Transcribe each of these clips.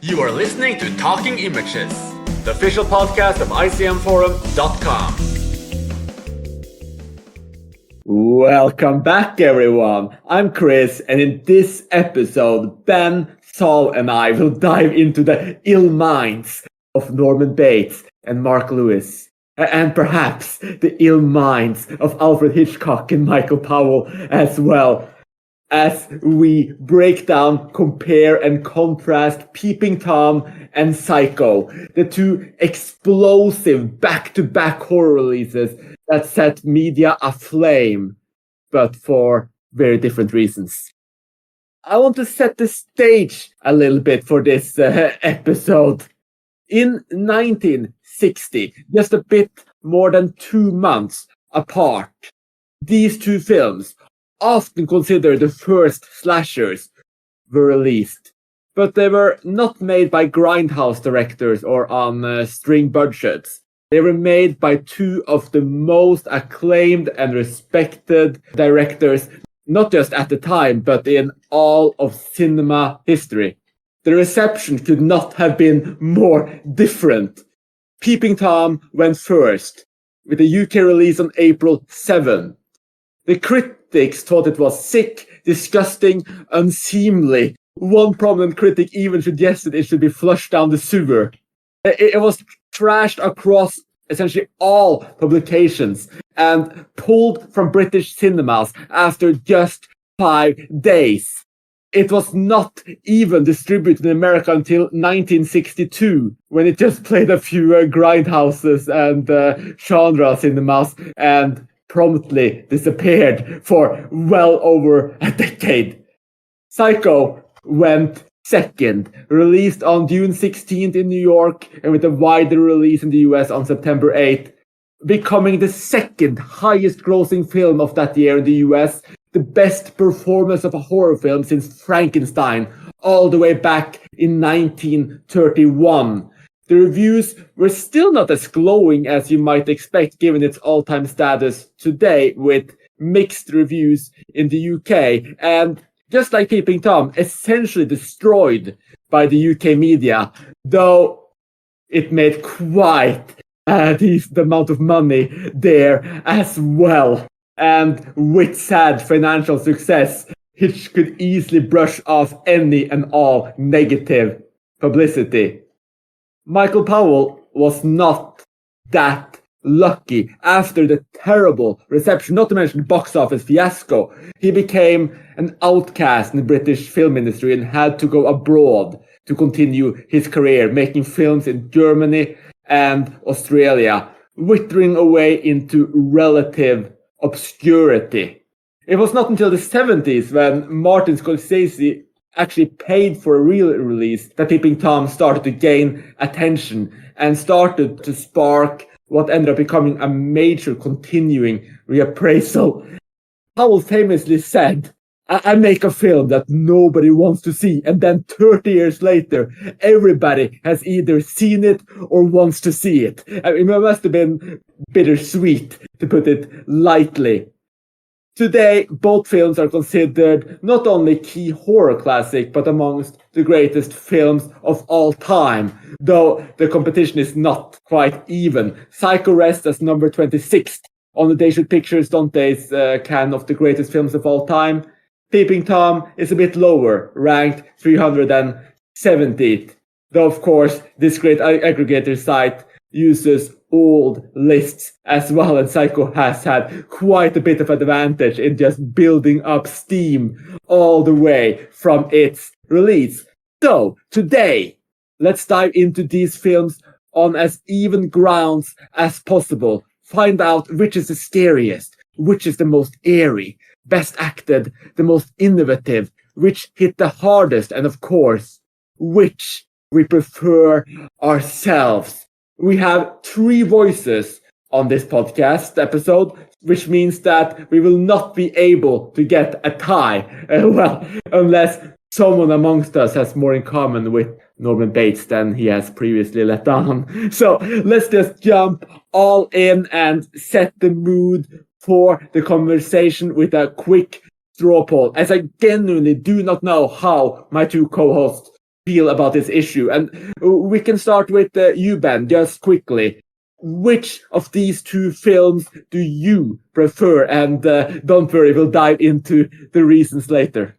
You are listening to Talking Images, the official podcast of icmforum.com. Welcome back, everyone. I'm Chris, and in this episode, Ben, Saul, and I will dive into the ill minds of Norman Bates and Mark Lewis, and perhaps the ill minds of Alfred Hitchcock and Michael Powell as well, as we break down, compare, and contrast Peeping Tom and Psycho, the two explosive back-to-back horror releases that set media aflame, but for very different reasons. I want to set the stage a little bit for this episode. In 1960, just a bit more than 2 months apart, these two films, often considered the first slashers, were released. But they were not made by grindhouse directors or on string budgets. They were made by two of the most acclaimed and respected directors, not just at the time, but in all of cinema history. The reception could not have been more different. Peeping Tom went first, with a UK release on April 7. The critics thought it was sick, disgusting, unseemly. One prominent critic even suggested it should be flushed down the sewer. It was trashed across essentially all publications and pulled from British cinemas after just 5 days. It was not even distributed in America until 1962, when it just played a few grindhouses and genre cinemas and promptly disappeared for well over a decade. Psycho went second, released on June 16th in New York and with a wider release in the US on September 8th, becoming the second highest grossing film of that year in the US, the best performance of a horror film since Frankenstein, all the way back in 1931. The reviews were still not as glowing as you might expect given its all-time status today, with mixed reviews in the UK, and just like Peeping Tom, essentially destroyed by the UK media, though it made quite the amount of money there as well. And with sad financial success, Hitch could easily brush off any and all negative publicity. Michael Powell was not that lucky. After the terrible reception, not to mention box office fiasco, he became an outcast in the British film industry and had to go abroad to continue his career, making films in Germany and Australia, withering away into relative obscurity. It was not until the 70s when Martin Scorsese actually paid for a real release that Peeping Tom started to gain attention and started to spark what ended up becoming a major continuing reappraisal. Powell famously said, I make a film that nobody wants to see, and then 30 years later, everybody has either seen it or wants to see it. I mean, it must have been bittersweet, to put it lightly. Today, both films are considered not only key horror classic, but amongst the greatest films of all time, though the competition is not quite even. Psycho rests as number 26 on the They Should Pictures Dante's can of the greatest films of all time. Peeping Tom is a bit lower, ranked 370th, though of course this great aggregator site uses old lists as well, and Psycho has had quite a bit of advantage in just building up steam all the way from its release. So today, let's dive into these films on as even grounds as possible, find out which is the scariest, which is the most eerie, best acted, the most innovative, which hit the hardest, and of course, which we prefer ourselves. We have 3 voices on this podcast episode, which means that we will not be able to get a tie. Unless someone amongst us has more in common with Norman Bates than he has previously let on. So let's just jump all in and set the mood for the conversation with a quick straw poll, as I genuinely do not know how my two co-hosts feel about this issue. And we can start with you, Ben, just quickly. Which of these two films do you prefer? And don't worry, we'll dive into the reasons later.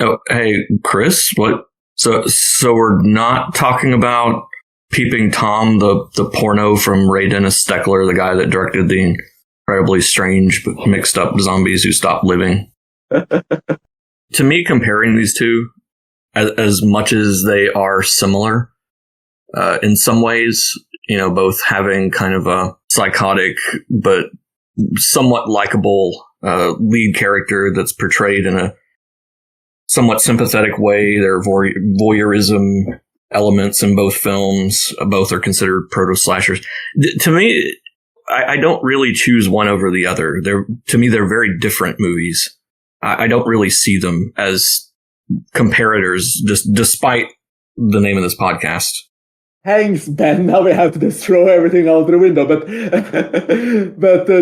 Oh, hey, Chris, what? So we're not talking about Peeping Tom, the porno from Ray Dennis Steckler, the guy that directed the incredibly strange but mixed up zombies who stopped living. To me, comparing these two, as much as they are similar, in some ways, both having kind of a psychotic but somewhat likable lead character that's portrayed in a somewhat sympathetic way. There are voyeurism elements in both films. Both are considered proto-slashers. To me, I don't really choose one over the other. To me, they're very different movies. I don't really see them as comparators, despite the name of this podcast. Thanks, Ben. Now we have to just throw everything out the window. But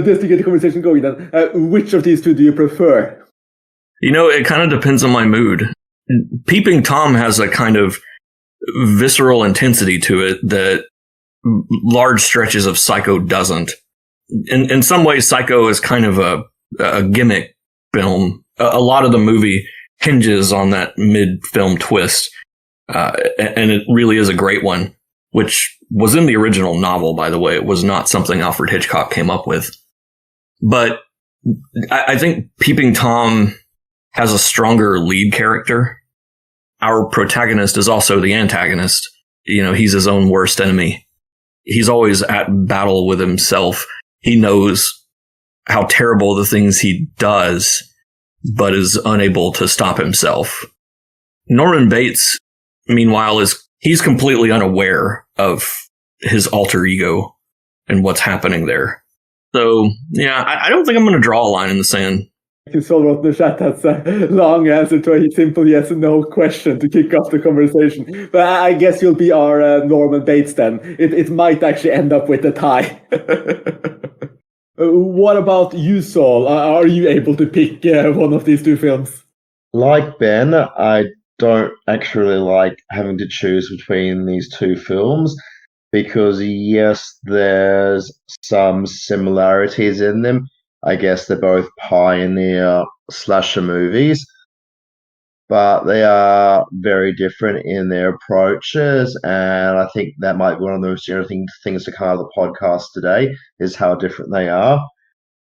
just to get the conversation going, then, which of these two do you prefer? It kind of depends on my mood. Peeping Tom has a kind of visceral intensity to it that large stretches of Psycho doesn't. In some ways, Psycho is kind of a gimmick film. A lot of the movie hinges on that mid-film twist, and it really is a great one, which was in the original novel, by the way. It was not something Alfred Hitchcock came up with. But I think Peeping Tom has a stronger lead character. Our protagonist is also the antagonist. He's his own worst enemy. He's always at battle with himself. He knows how terrible the things he does, but is unable to stop himself. Norman Bates, meanwhile, he's completely unaware of his alter ego and what's happening there. So, yeah, I don't think I'm going to draw a line in the sand. You saw what the chat has a long answer to a simple yes and no question to kick off the conversation. But I guess you'll be our Norman Bates then. It might actually end up with a tie. What about you, Saul? Are you able to pick one of these two films? Like Ben, I don't actually like having to choose between these two films because, yes, there's some similarities in them. I guess they're both pioneer slasher movies, but they are very different in their approaches, and I think that might be one of the most interesting things to come out of the podcast today, is how different they are.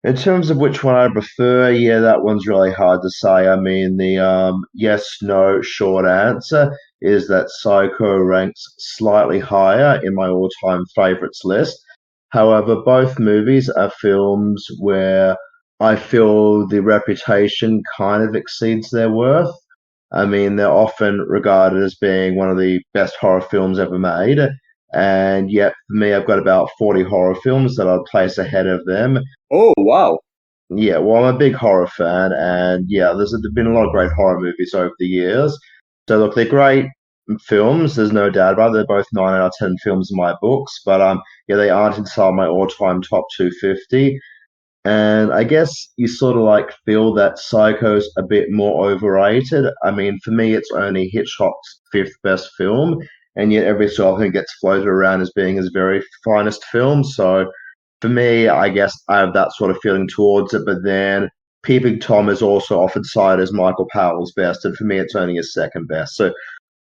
In terms of which one I prefer, yeah, that one's really hard to say. I mean, the yes-no short answer is that Psycho ranks slightly higher in my all-time favorites list. However, both movies are films where I feel the reputation kind of exceeds their worth. I mean, they're often regarded as being one of the best horror films ever made. And yet, for me, I've got about 40 horror films that I'd place ahead of them. Oh, wow. Yeah, well, I'm a big horror fan. And yeah, there's been a lot of great horror movies over the years. So, look, they're great films, there's no doubt about it. They're both 9 out of 10 films in my books, but yeah, they aren't inside my all-time top 250. And I guess you sort of feel that Psycho's a bit more overrated. I mean, for me, it's only Hitchcock's 5th best film, and yet every so often it gets floated around as being his very finest film. So for me, I guess I have that sort of feeling towards it. But then Peeping Tom is also often cited as Michael Powell's best, and for me, it's only his 2nd best. So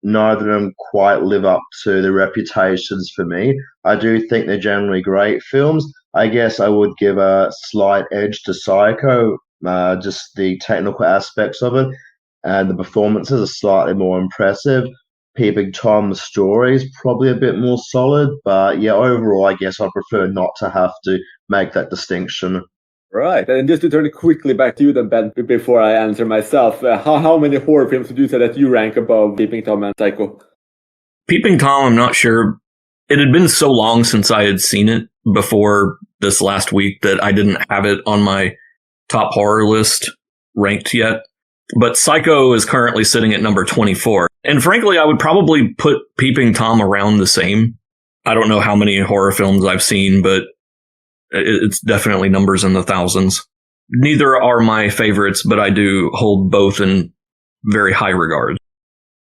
neither of them quite live up to the reputations for me. I do think they're generally great films. I guess I would give a slight edge to Psycho, just the technical aspects of it, and the performances are slightly more impressive. Peeping Tom's story is probably a bit more solid, but yeah, overall, I guess I prefer not to have to make that distinction. Right, and just to turn it quickly back to you then, Ben, before I answer myself, how many horror films would you say that you rank above Peeping Tom and Psycho? Peeping Tom, I'm not sure. It had been so long since I had seen it before this last week that I didn't have it on my top horror list ranked yet. But Psycho is currently sitting at number 24. And frankly, I would probably put Peeping Tom around the same. I don't know how many horror films I've seen, but it's definitely numbers in the thousands. Neither are my favorites, but I do hold both in very high regard.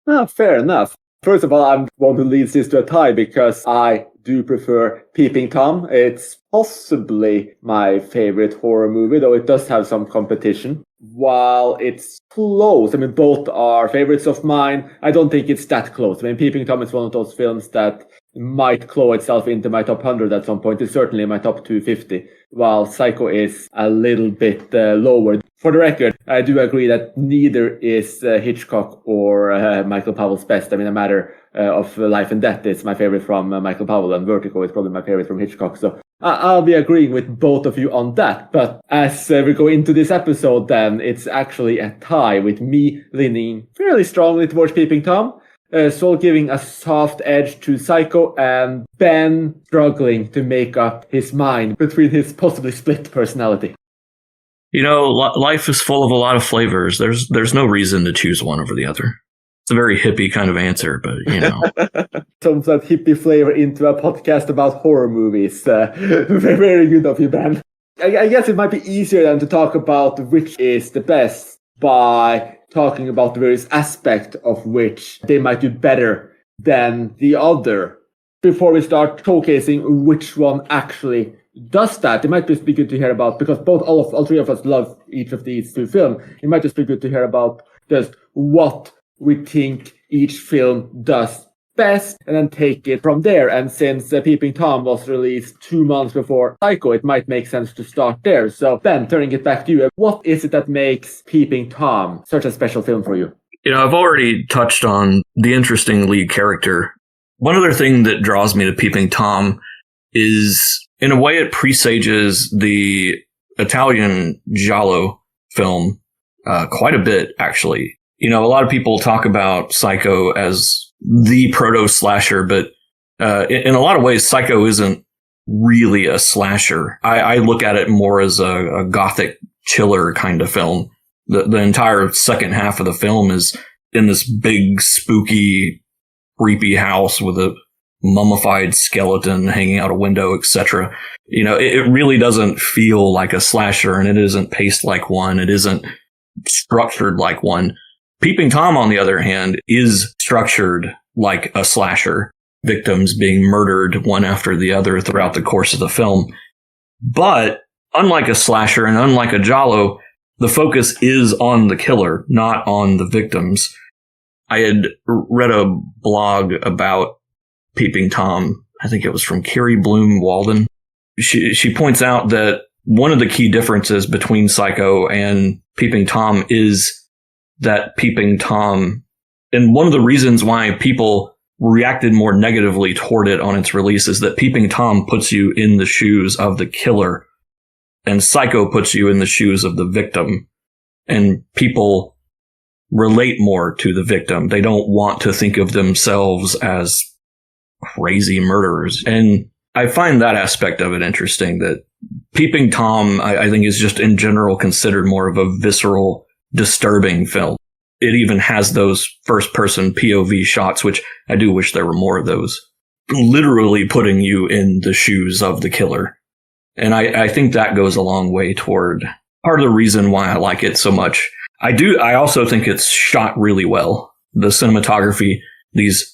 Oh, fair enough. First of all, I'm one who leads this to a tie because I do prefer Peeping Tom. It's possibly my favorite horror movie, though it does have some competition. While it's close, I mean, both are favorites of mine, I don't think it's that close. I mean, Peeping Tom is one of those films that might claw itself into my top 100 at some point. It's certainly in my top 250, while Psycho is a little bit lower. For the record, I do agree that neither is Hitchcock or Michael Powell's best. I mean, A Matter of Life and Death is my favorite from Michael Powell, and Vertigo is probably my favorite from Hitchcock. So I'll be agreeing with both of you on that. But as we go into this episode, then it's actually a tie, with me leaning fairly strongly towards Peeping Tom, Saul giving a soft edge to Psycho, and Ben struggling to make up his mind between his possibly split personality. You know, life is full of a lot of flavors. There's no reason to choose one over the other. It's a very hippie kind of answer, but, you know. Some that hippie flavor into a podcast about horror movies. Very, very good of you, Ben. I guess it might be easier than to talk about which is the best by talking about the various aspects of which they might do better than the other. Before we start showcasing which one actually does that, it might just be good to hear about, because all three of us love each of these two films. It might just be good to hear about just what we think each film does best, and then take it from there. And since Peeping Tom was released 2 months before Psycho, it might make sense to start there. So Ben, turning it back to you, what is it that makes Peeping Tom such a special film for you? You know, I've already touched on the interesting lead character. One other thing that draws me to Peeping Tom is, in a way, it presages the Italian giallo film quite a bit, actually. You know, a lot of people talk about Psycho as the proto-slasher, but in a lot of ways, Psycho isn't really a slasher. I look at it more as a gothic chiller kind of film. The entire second half of the film is in this big, spooky, creepy house with a mummified skeleton hanging out a window, etc. You know, it really doesn't feel like a slasher, and it isn't paced like one. It isn't structured like one. Peeping Tom, on the other hand, is structured like a slasher, victims being murdered one after the other throughout the course of the film. But unlike a slasher and unlike a giallo, the focus is on the killer, not on the victims. I had read a blog about Peeping Tom. I think it was from Carrie Bloom Walden. She points out that one of the key differences between Psycho and Peeping Tom is that Peeping Tom, and one of the reasons why people reacted more negatively toward it on its release, is that Peeping Tom puts you in the shoes of the killer, and Psycho puts you in the shoes of the victim. And people relate more to the victim. They don't want to think of themselves as crazy murderers. And I find that aspect of it interesting, that Peeping Tom, I think, is just in general considered more of a visceral, disturbing film. It even has those first-person POV shots, which I do wish there were more of those, literally putting you in the shoes of the killer. And I think that goes a long way toward part of the reason why I like it so much. I also think it's shot really well. The cinematography, these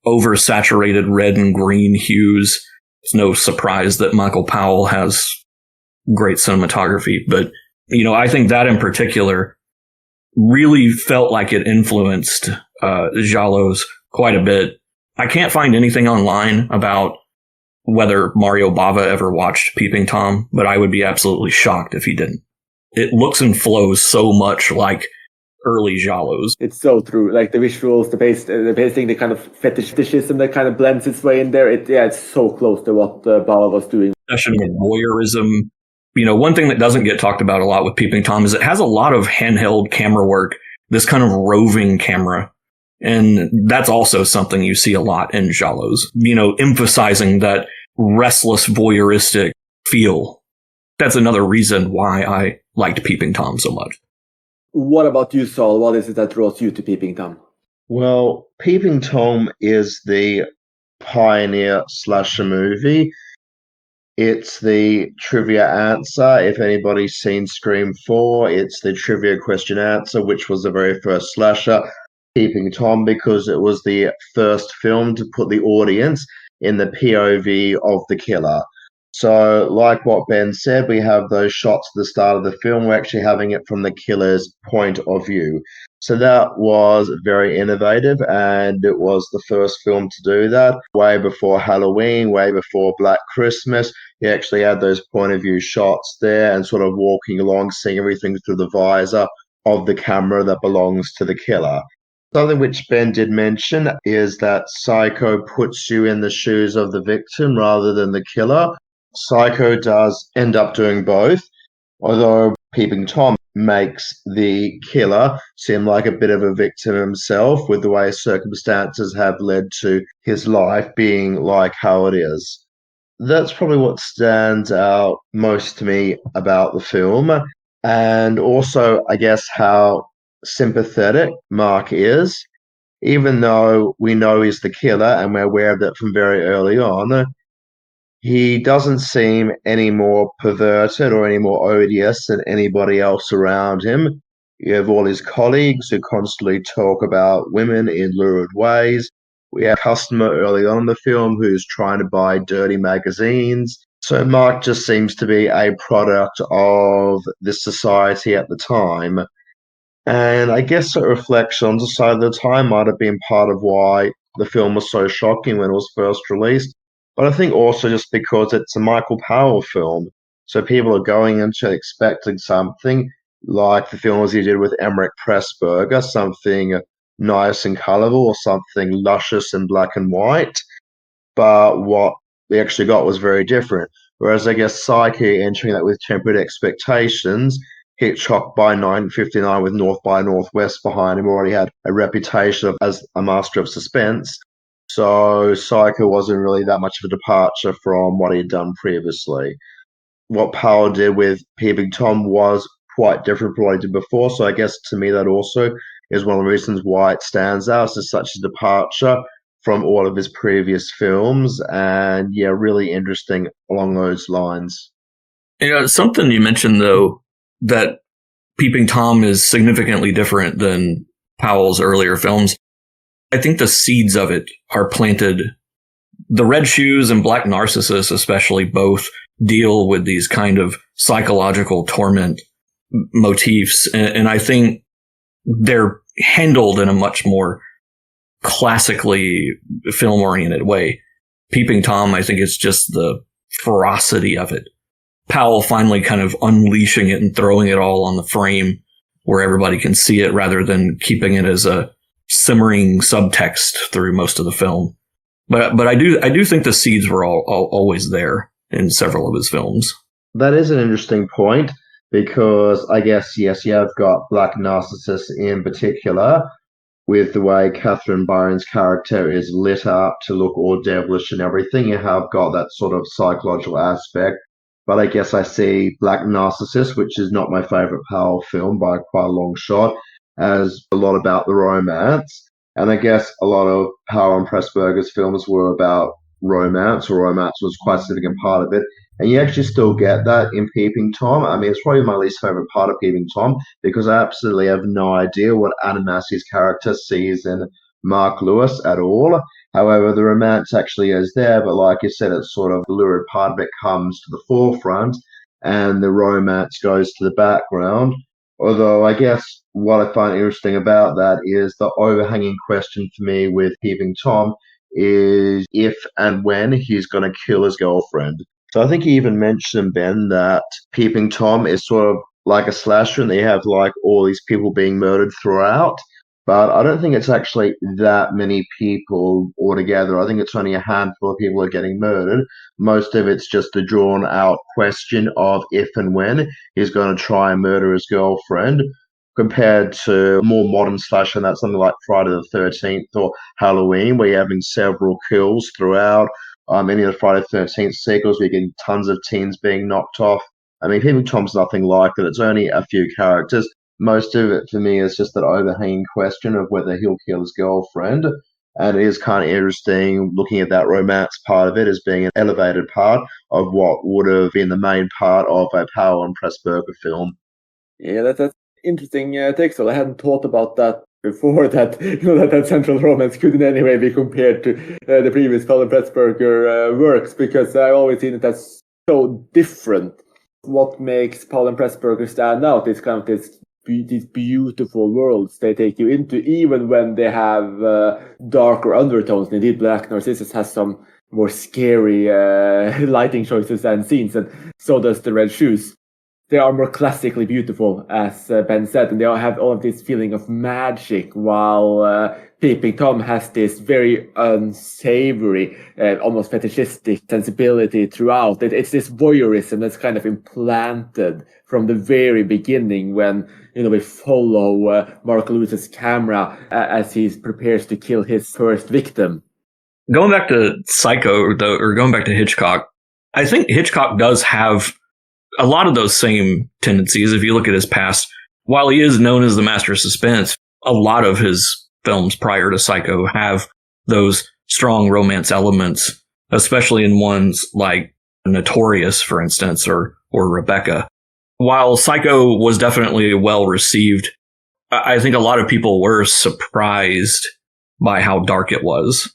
oversaturated red and green hues. It's no surprise that Michael Powell has great cinematography, but, you know, I think that in particular really felt like it influenced giallos quite a bit. I can't find anything online about whether Mario Bava ever watched Peeping Tom, but I would be absolutely shocked if he didn't. It looks and flows so much like early giallos. It's so true. Like the visuals, the pacing, the kind of fetishism that kind of blends its way in there. It's so close to what Bava was doing. Session of voyeurism. You know, one thing that doesn't get talked about a lot with Peeping Tom is it has a lot of handheld camera work, this kind of roving camera. And that's also something you see a lot in giallos, you know, emphasizing that restless voyeuristic feel. That's another reason why I liked Peeping Tom so much. What about you, Saul? What is it that draws you to Peeping Tom? Well, Peeping Tom is the pioneer slasher movie. It's the trivia answer. If anybody's seen Scream 4, it's the trivia question answer, which was the very first slasher. Peeping Tom because it was the first film to put the audience in the POV of the killer. So, like what Ben said, we have those shots at the start of the film. We're actually having it from the killer's point of view. So that was very innovative, and it was the first film to do that. Way before Halloween, way before Black Christmas, you actually had those point of view shots there and sort of walking along, seeing everything through the visor of the camera that belongs to the killer. Something which Ben did mention is that Psycho puts you in the shoes of the victim rather than the killer. Psycho does end up doing both, although Peeping Tom makes the killer seem like a bit of a victim himself with the way circumstances have led to his life being like how it is. That's probably what stands out most to me about the film. And also, I guess, how sympathetic Mark is. Even though we know he's the killer and we're aware of that from very early on, he doesn't seem any more perverted or any more odious than anybody else around him. You have all his colleagues who constantly talk about women in lurid ways. We have a customer early on in the film who's trying to buy dirty magazines. So Mark just seems to be a product of this society at the time. And I guess a reflection on society at the time might have been part of why the film was so shocking when it was first released. But I think also just because it's a Michael Powell film. So people are going into it expecting something like the films he did with Emmerich Pressburger, something nice and colourful or something luscious and black and white. But what they actually got was very different. Whereas I guess Psyche entering that with tempered expectations, Hitchcock by 1959 with North by Northwest behind him already had a reputation as a master of suspense. So Psycho wasn't really that much of a departure from what he had done previously. What Powell did with Peeping Tom was quite different from what he did before. So I guess to me that also is one of the reasons why it stands out as such a departure from all of his previous films. And yeah, really interesting along those lines. Something you mentioned, though, that Peeping Tom is significantly different than Powell's earlier films. I think the seeds of it are planted. The Red Shoes and Black Narcissus especially both deal with these kind of psychological torment motifs. And I think they're handled in a much more classically film-oriented way. Peeping Tom, I think it's just the ferocity of it. Powell finally kind of unleashing it and throwing it all on the frame where everybody can see it rather than keeping it as a simmering subtext through most of the film. But I do think the seeds were all always there in several of his films. That is an interesting point because I guess, yes, you have got Black Narcissus in particular with the way Catherine Byron's character is lit up to look all devilish and everything. You have got that sort of psychological aspect. But I guess I see Black Narcissus, which is not my favorite Powell film by quite a long shot, as a lot about the romance. And I guess a lot of Powell and Pressburger's films were about romance, or romance was quite a significant part of it. And you actually still get that in Peeping Tom. I mean, it's probably my least favorite part of Peeping Tom because I absolutely have no idea what Anna Massey's character sees in Mark Lewis at all. However, the romance actually is there, but like you said, it's sort of the lurid part of it comes to the forefront and the romance goes to the background. Although I guess what I find interesting about that is the overhanging question for me with Peeping Tom is if and when he's going to kill his girlfriend. So I think you even mentioned, Ben, that Peeping Tom is sort of like a slasher and they have like all these people being murdered throughout. But I don't think it's actually that many people altogether. I think it's only a handful of people are getting murdered. Most of it's just a drawn out question of if and when he's going to try and murder his girlfriend, compared to a more modern slasher, and that's something like Friday the 13th or Halloween, where you're having several kills throughout. Any of the Friday the 13th sequels, we're getting tons of teens being knocked off. I mean, Peeping Tom's nothing like that. It's only a few characters. Most of it for me is just that overhanging question of whether he'll kill his girlfriend. And it is kind of interesting looking at that romance part of it as being an elevated part of what would have been the main part of a Powell and Pressburger film. Yeah, that's interesting take. So I hadn't thought about that before that, that central romance could in any way be compared to the previous Colin Pressburger works, because I've always seen it as so different. What makes Powell and Pressburger stand out is kind of these beautiful worlds they take you into, even when they have darker undertones. Indeed, Black Narcissus has some more scary lighting choices and scenes, and so does The Red Shoes. They are more classically beautiful, as Ben said, and they all have all of this feeling of magic, while Peeping Tom has this very unsavory, almost fetishistic sensibility throughout. It's this voyeurism that's kind of implanted from the very beginning when, we follow Mark Lewis's camera as he prepares to kill his first victim. Going back to Psycho, though, or going back to Hitchcock, I think Hitchcock does have a lot of those same tendencies. If you look at his past, while he is known as the master of suspense, a lot of his films prior to Psycho have those strong romance elements, especially in ones like Notorious, for instance, or Rebecca. While Psycho was definitely well received, I think a lot of people were surprised by how dark it was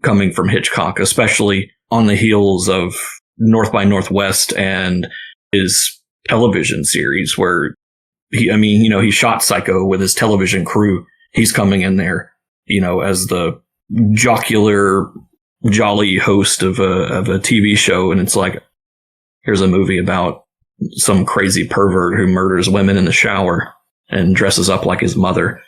coming from Hitchcock, especially on the heels of North by Northwest and his television series, where he shot Psycho with his television crew. He's coming in there, as the jocular, jolly host of a TV show, and it's like, here's a movie about some crazy pervert who murders women in the shower and dresses up like his mother.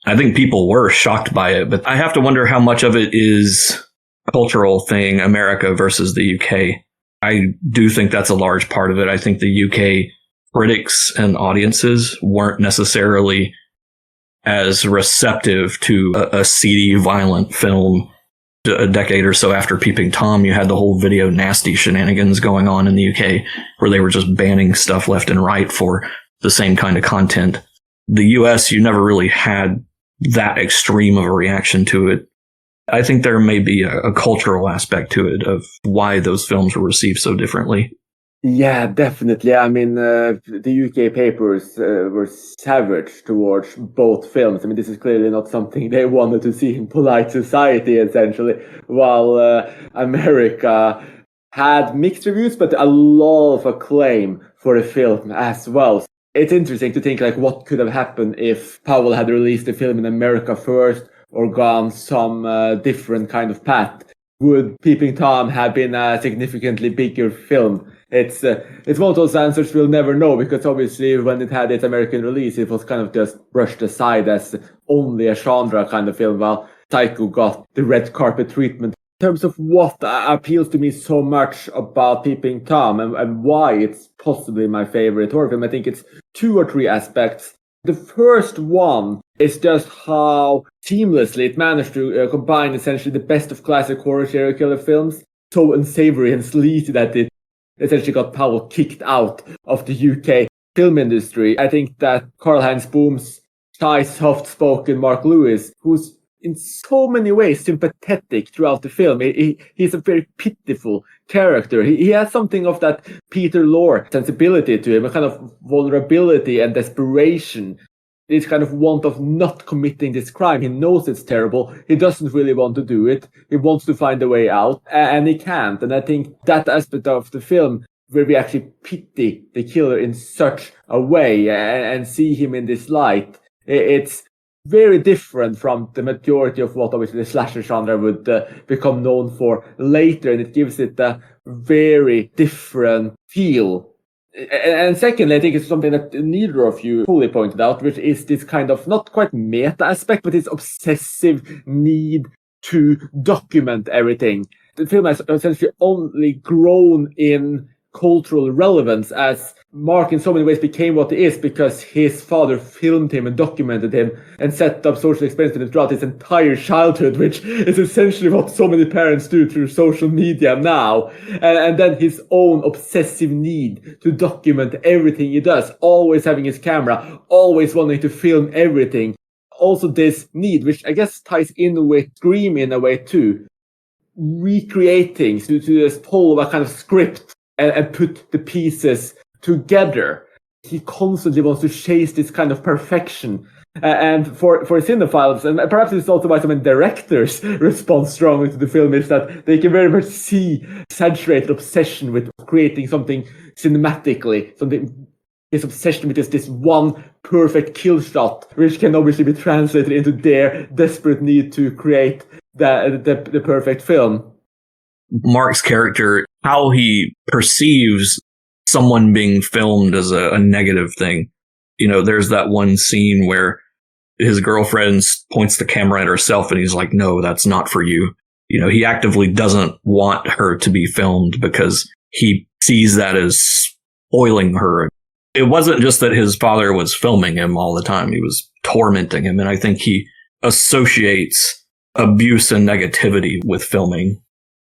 I think people were shocked by it, but I have to wonder how much of it is a cultural thing, America versus the UK. I do think that's a large part of it. I think the UK critics and audiences weren't necessarily as receptive to a seedy, violent film. A decade or so after Peeping Tom, you had the whole video nasty shenanigans going on in the UK, where they were just banning stuff left and right for the same kind of content. The US, you never really had that extreme of a reaction to it. I think there may be a cultural aspect to it of why those films were received so differently. Yeah, definitely. I mean, the UK papers were savage towards both films. I mean, this is clearly not something they wanted to see in polite society, essentially, while America had mixed reviews, but a lot of acclaim for the film as well. It's interesting to think, like, what could have happened if Powell had released the film in America first, or gone some different kind of path. Would Peeping Tom have been a significantly bigger film? It's one of those answers we'll never know, because obviously when it had its American release, it was kind of just brushed aside as only a genre kind of film, while Psycho got the red carpet treatment. In terms of what appeals to me so much about Peeping Tom and why it's possibly my favorite horror film, I think it's 2 or 3 aspects. The first one is just how seamlessly it managed to combine essentially the best of classic horror serial killer films, so unsavory and sleazy that it essentially got Powell kicked out of the UK film industry. I think that Karl-Heinz Boom's shy, soft-spoken Mark Lewis, who's in so many ways sympathetic throughout the film. He's a very pitiful character. He has something of that Peter Lorre sensibility to him, a kind of vulnerability and desperation. This kind of want of not committing this crime. He knows it's terrible. He doesn't really want to do it. He wants to find a way out, and he can't. And I think that aspect of the film, where we actually pity the killer in such a way and see him in this light, it's very different from the majority of what obviously the slasher genre would become known for later, and it gives it a very different feel. And secondly, I think it's something that neither of you fully pointed out, which is this kind of not quite meta aspect, but this obsessive need to document everything. The film has essentially only grown in cultural relevance as Mark in so many ways became what he is because his father filmed him and documented him and set up social experiments with him throughout his entire childhood, which is essentially what so many parents do through social media now. And then his own obsessive need to document everything he does, always having his camera, always wanting to film everything. Also this need, which I guess ties in with Scream in a way too, recreating, to just follow a kind of script and put the pieces together. He constantly wants to chase this kind of perfection. And for cinephiles, and perhaps it's also why so many directors respond strongly to the film, is that they can very much see saturated obsession with creating something cinematically, his obsession with this one perfect kill shot, which can obviously be translated into their desperate need to create the perfect film. Mark's character, how he perceives someone being filmed as a negative thing. You know, there's that one scene where his girlfriend points the camera at herself and he's like, no, that's not for you. You know, he actively doesn't want her to be filmed because he sees that as spoiling her. It wasn't just that his father was filming him all the time. He was tormenting him. And I think he associates abuse and negativity with filming.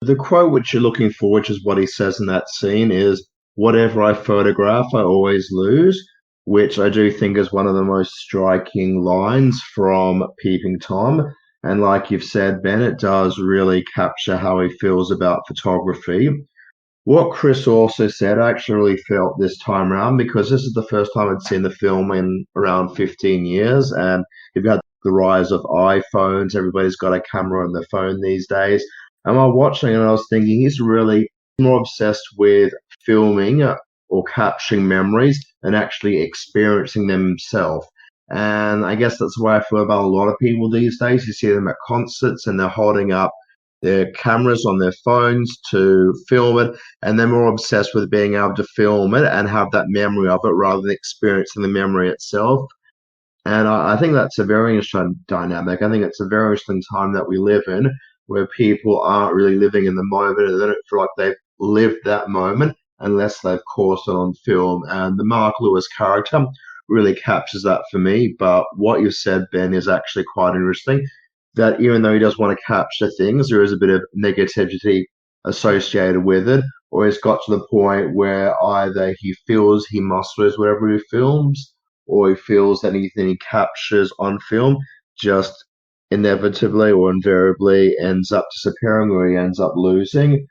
The quote which you're looking for, which is what he says in that scene, is, whatever I photograph, I always lose, which I do think is one of the most striking lines from Peeping Tom. And like you've said, Ben, it does really capture how he feels about photography. What Chris also said, I actually really felt this time around, because this is the first time I'd seen the film in around 15 years. And you've got the rise of iPhones. Everybody's got a camera on their phone these days. And while watching it, I was thinking he's really more obsessed with filming or capturing memories and actually experiencing them himself. And I guess that's the way I feel about a lot of people these days. You see them at concerts and they're holding up their cameras on their phones to film it, and they're more obsessed with being able to film it and have that memory of it rather than experiencing the memory itself. And I think that's a very interesting dynamic. I think it's a very interesting time that we live in, where people aren't really living in the moment and they don't feel like they've lived that moment unless they've caught it on film. And the Mark Lewis character really captures that for me. But what you said, Ben, is actually quite interesting, that even though he does want to capture things, there is a bit of negativity associated with it, or he's got to the point where either he feels he must lose whatever he films, or he feels that anything he captures on film just inevitably or invariably ends up disappearing, or he ends up losing.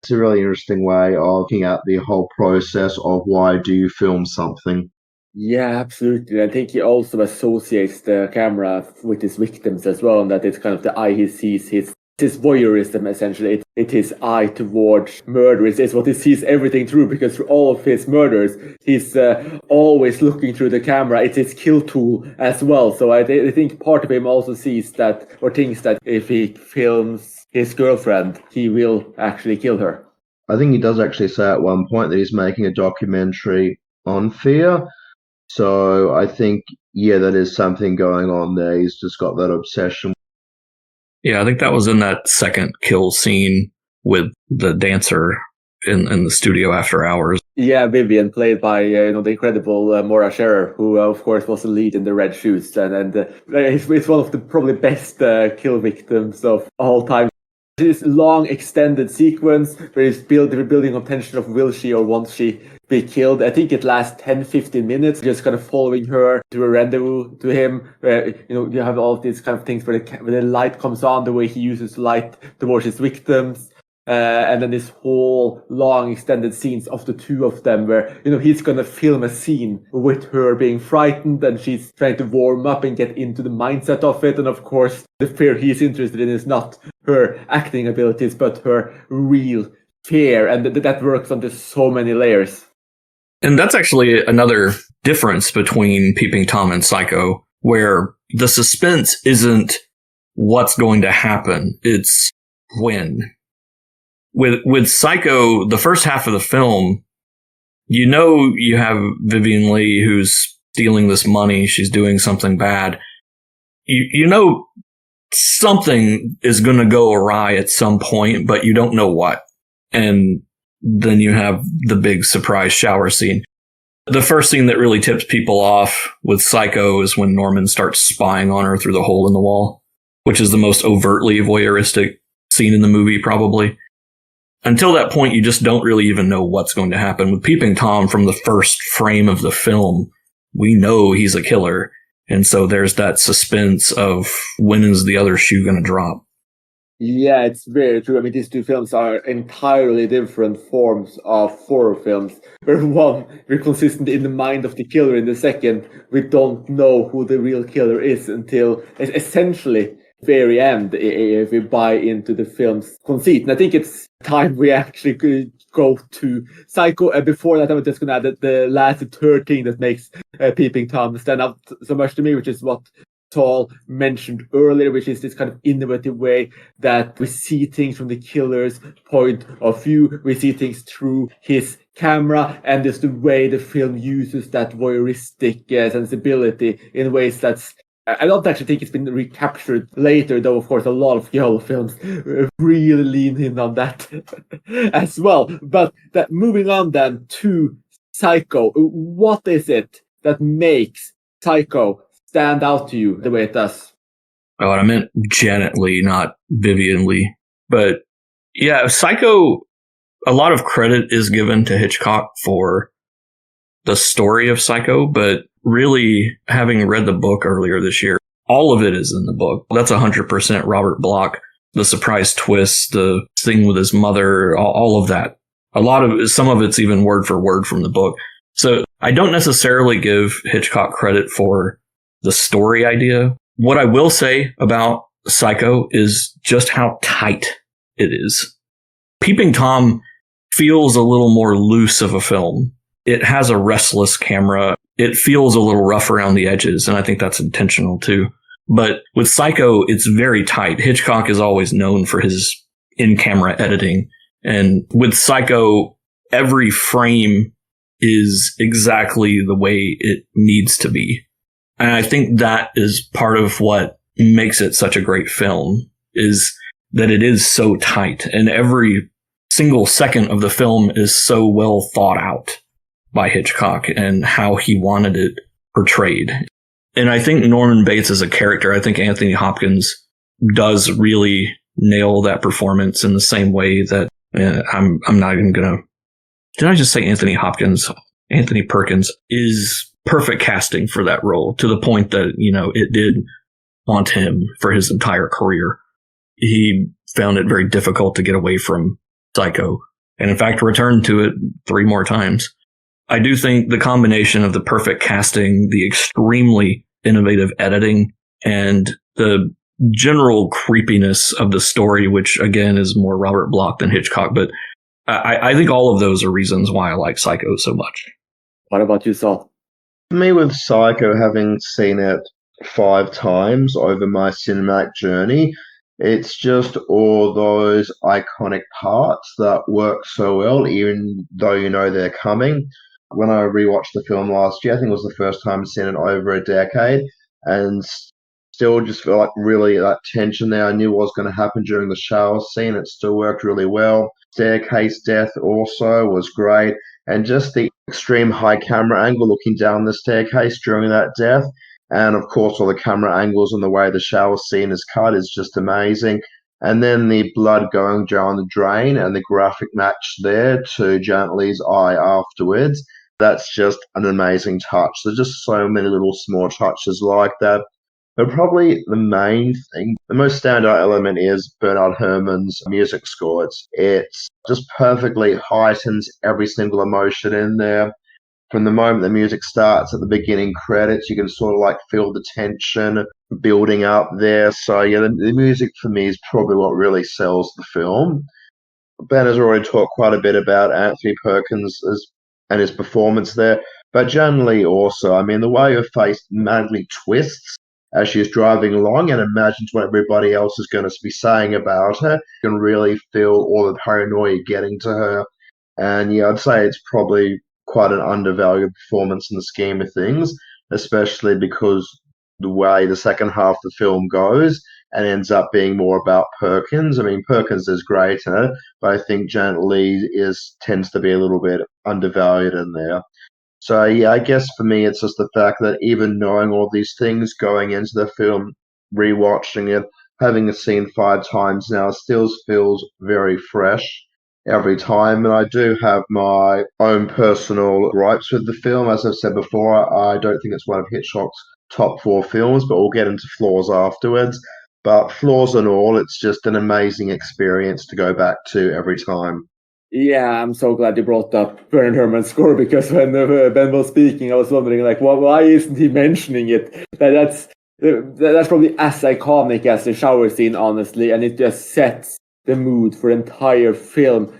It's a really interesting way of looking at the whole process of why do you film something. Yeah, absolutely. I think he also associates the camera with his victims as well, and that it's kind of the eye he sees, his voyeurism, essentially. It's his eye towards murder. It's what he sees everything through, because through all of his murders, he's always looking through the camera. It's his kill tool as well. So I think part of him also sees that, or thinks that if he films his girlfriend, he will actually kill her. I think he does actually say at one point that he's making a documentary on fear. So I think, yeah, that is something going on there. He's just got that obsession. Yeah, I think that was in that second kill scene with the dancer in the studio after hours. Yeah, Vivian, played by the incredible Maura Scherer, who of course was the lead in The Red Shoes, and it's one of the probably best kill victims of all time. This long extended sequence where he's building up tension of will she or won't she be killed. I think it lasts 10-15 minutes, just kind of following her to a rendezvous to him, where you have all of these kind of things where the light comes on, the way he uses light towards his victims. And then this whole long extended scenes of the two of them where, he's going to film a scene with her being frightened and she's trying to warm up and get into the mindset of it. And of course, the fear he's interested in is not her acting abilities, but her real fear. And that works on just so many layers. And that's actually another difference between Peeping Tom and Psycho, where the suspense isn't what's going to happen, it's when. With Psycho, the first half of the film, you have Vivian Leigh who's stealing this money. She's doing something bad. You know something is going to go awry at some point, but you don't know what. And then you have the big surprise shower scene. The first scene that really tips people off with Psycho is when Norman starts spying on her through the hole in the wall, which is the most overtly voyeuristic scene in the movie, probably. Until that point, you just don't really even know what's going to happen. With Peeping Tom, from the first frame of the film, we know he's a killer. And so there's that suspense of when is the other shoe going to drop. Yeah, it's very true. I mean, these two films are entirely different forms of horror films. Where one, we're consistent in the mind of the killer. In the second, we don't know who the real killer is until essentially very end, if we buy into the film's conceit. And I think it's time we actually could go to Psycho. And before that, I'm just going to add that the last third thing that makes Peeping Tom stand out so much to me, which is what Saul mentioned earlier, which is this kind of innovative way that we see things from the killer's point of view. We see things through his camera, and just the way the film uses that voyeuristic sensibility in ways that's I don't actually think it's been recaptured later, though, of course, a lot of giallo films really lean in on that as well. But moving on then to Psycho, what is it that makes Psycho stand out to you the way it does? Oh, and I meant Janet Leigh, not Vivian Leigh. But yeah, Psycho, a lot of credit is given to Hitchcock for the story of Psycho, but really, having read the book earlier this year, all of it is in the book. That's 100% Robert Bloch. The surprise twist, the thing with his mother, all of that. Some of it's even word for word from the book. So I don't necessarily give Hitchcock credit for the story idea. What I will say about Psycho is just how tight it is. Peeping Tom feels a little more loose of a film. It has a restless camera. It feels a little rough around the edges, and I think that's intentional too. But with Psycho, it's very tight. Hitchcock is always known for his in-camera editing. And with Psycho, every frame is exactly the way it needs to be. And I think that is part of what makes it such a great film, is that it is so tight. And every single second of the film is so well thought out by Hitchcock and how he wanted it portrayed. And I think Norman Bates as a character, I think Anthony Hopkins does really nail that performance in the same way that I'm not even going to... Did I just say Anthony Hopkins? Anthony Perkins is perfect casting for that role, to the point that, it did haunt him for his entire career. He found it very difficult to get away from Psycho, and in fact returned to it 3 more times. I do think the combination of the perfect casting, the extremely innovative editing, and the general creepiness of the story, which again is more Robert Bloch than Hitchcock, but I think all of those are reasons why I like Psycho so much. What about you, Saul? For me, with Psycho, having seen it 5 times over my cinematic journey, it's just all those iconic parts that work so well, even though they're coming. When I rewatched the film last year, I think it was the first time I'd seen it in over a decade, and still just felt like really that tension there. I knew what was going to happen during the shower scene. It still worked really well. Staircase death also was great, and just the extreme high camera angle looking down the staircase during that death, and of course all the camera angles and the way the shower scene is cut is just amazing. And then the blood going down the drain and the graphic match there to Janet Leigh's eye afterwards. That's just an amazing touch. There's just so many little small touches like that. But probably the main thing, the most standout element is Bernard Herrmann's music score. It just perfectly heightens every single emotion in there. From the moment the music starts at the beginning credits, you can sort of like feel the tension building up there. So yeah, the music for me is probably what really sells the film. Ben has already talked quite a bit about Anthony Perkins and his performance there, but generally also, I mean, the way her face madly twists as she's driving along and imagines what everybody else is going to be saying about her, you can really feel all the paranoia getting to her. And yeah, I'd say it's probably quite an undervalued performance in the scheme of things, especially because the way the second half of the film goes and ends up being more about Perkins. I mean, Perkins is great in it, but I think Janet Leigh tends to be a little bit undervalued in there. So yeah, I guess for me, it's just the fact that even knowing all these things going into the film, rewatching it, having it seen 5 times now, still feels very fresh every time. And I do have my own personal gripes with the film. As I've said before, I don't think it's one of Hitchcock's top 4 films, but we'll get into flaws afterwards. But flaws and all, it's just an amazing experience to go back to every time. Yeah, I'm so glad you brought up Bernard Herrmann's score, because when Ben was speaking, I was wondering, like, why isn't he mentioning it? That's probably as iconic as the shower scene, honestly, and it just sets the mood for the entire film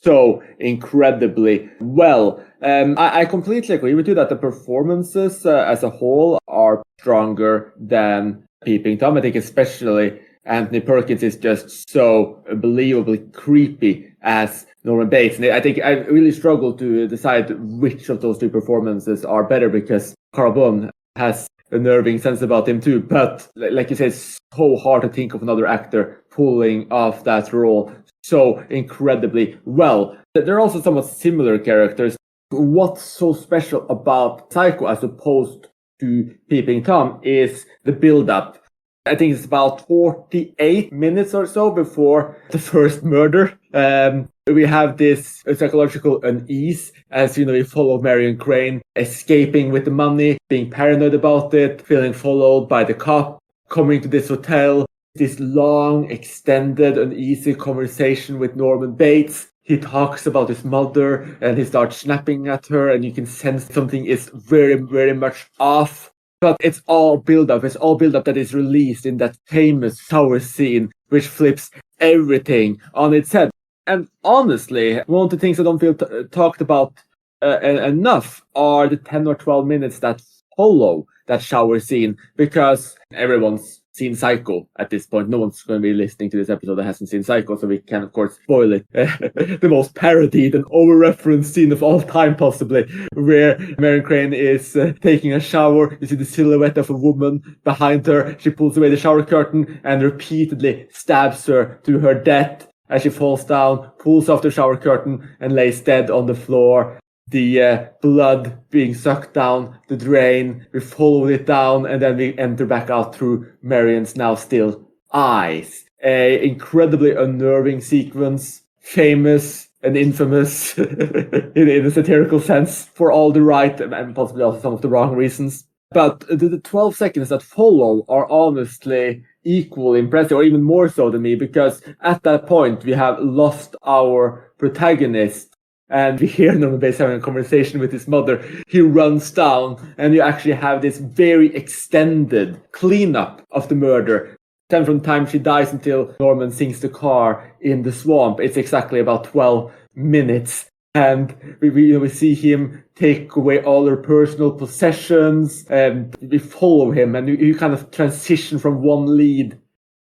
so incredibly well. I completely agree with you that the performances as a whole are stronger than Peeping Tom. I think especially Anthony Perkins is just so unbelievably creepy as Norman Bates. And I think I really struggle to decide which of those two performances are better, because Carl Bohn has a nerving sense about him too. But like you said, it's so hard to think of another actor pulling off that role so incredibly well. There are also somewhat similar characters. What's so special about Psycho as opposed to Peeping Tom is the build-up. I think it's about 48 minutes or so before the first murder. We have this psychological unease as, we follow Marion Crane escaping with the money, being paranoid about it, feeling followed by the cop, coming to this hotel, this long, extended, uneasy conversation with Norman Bates. He talks about his mother and he starts snapping at her, and you can sense something is very, very much off. But it's all build-up. It's all build-up that is released in that famous shower scene, which flips everything on its head. And honestly, one of the things I don't feel talked about enough are the 10 or 12 minutes that follow that shower scene, because everyone's seen Psycho at this point. No one's going to be listening to this episode that hasn't seen Psycho, so we can, of course, spoil it. The most parodied and over-referenced scene of all time, possibly, where Marion Crane is taking a shower. You see the silhouette of a woman behind her. She pulls away the shower curtain and repeatedly stabs her to her death as she falls down, pulls off the shower curtain, and lays dead on the floor. The blood being sucked down the drain, we follow it down, and then we enter back out through Marion's now still eyes. A incredibly unnerving sequence, famous and infamous in a satirical sense for all the right and possibly also some of the wrong reasons. But the 12 seconds that follow are honestly equally impressive, or even more so than me, because at that point we have lost our protagonist. And we hear Norman Bates having a conversation with his mother. He runs down, and you actually have this very extended cleanup of the murder. Then from the time she dies until Norman sinks the car in the swamp, it's exactly about 12 minutes. And we see him take away all her personal possessions, and we follow him, and you kind of transition from one lead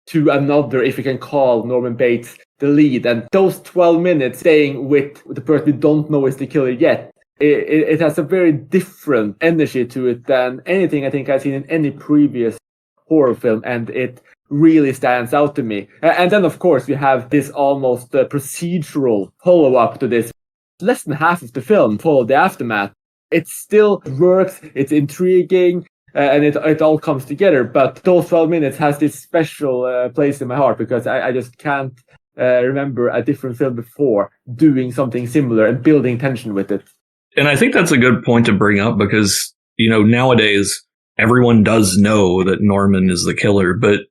to another, if you can call Norman Bates the lead. And those 12 minutes staying with the person we don't know is the killer yet, it has a very different energy to it than anything I think I've seen in any previous horror film, and it really stands out to me. And then, of course, we have this almost procedural follow-up to this. Less than half of the film followed the aftermath. It still works, it's intriguing, and it all comes together. But those 12 minutes has this special place in my heart, because I just can't remember a different film before doing something similar and building tension with it. And I think that's a good point to bring up, because, nowadays everyone does know that Norman is the killer, but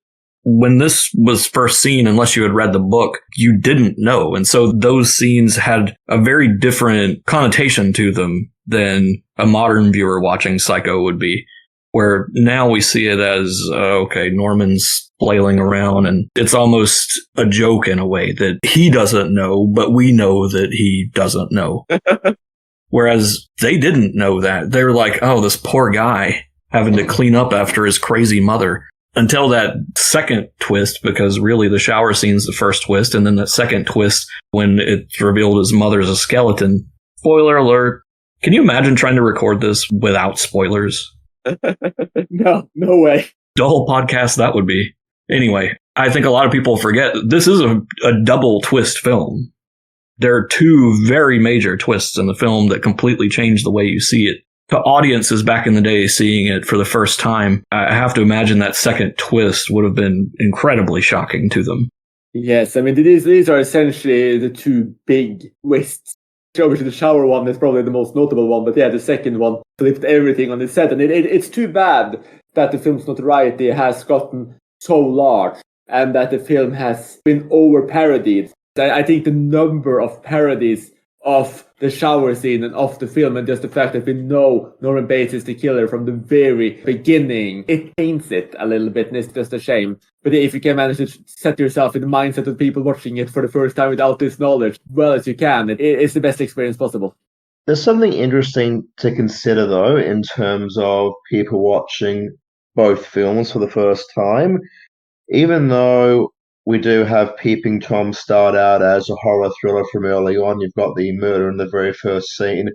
when this was first seen, unless you had read the book, you didn't know. And so those scenes had a very different connotation to them than a modern viewer watching Psycho would be, where now we see it as, okay, Norman's flailing around, and it's almost a joke in a way that he doesn't know, but we know that he doesn't know. Whereas they didn't know that. They were like, oh, this poor guy having to clean up after his crazy mother. Until that second twist, because really the shower scene's the first twist, and then that second twist when it's revealed his mother's a skeleton. Spoiler alert. Can you imagine trying to record this without spoilers? No way. The whole podcast that would be. Anyway, I think a lot of people forget this is a double twist film. There are two very major twists in the film that completely change the way you see it. To audiences back in the day seeing it for the first time, I have to imagine that second twist would have been incredibly shocking to them. Yes, I mean, these are essentially the two big twists. Obviously, the shower one is probably the most notable one, but yeah, the second one flipped everything on its head. And it's too bad that the film's notoriety has gotten so large and that the film has been over-parodied. I think the number of parodies of the shower scene and of the film, and just the fact that we know Norman Bates is the killer from the very beginning, it paints it a little bit, and it's just a shame. But if you can manage to set yourself in the mindset of people watching it for the first time without this knowledge, well as you can, it's the best experience possible. There's something interesting to consider, though, in terms of people watching both films for the first time. Even though we do have Peeping Tom start out as a horror thriller from early on, you've got the murder in the very first scene,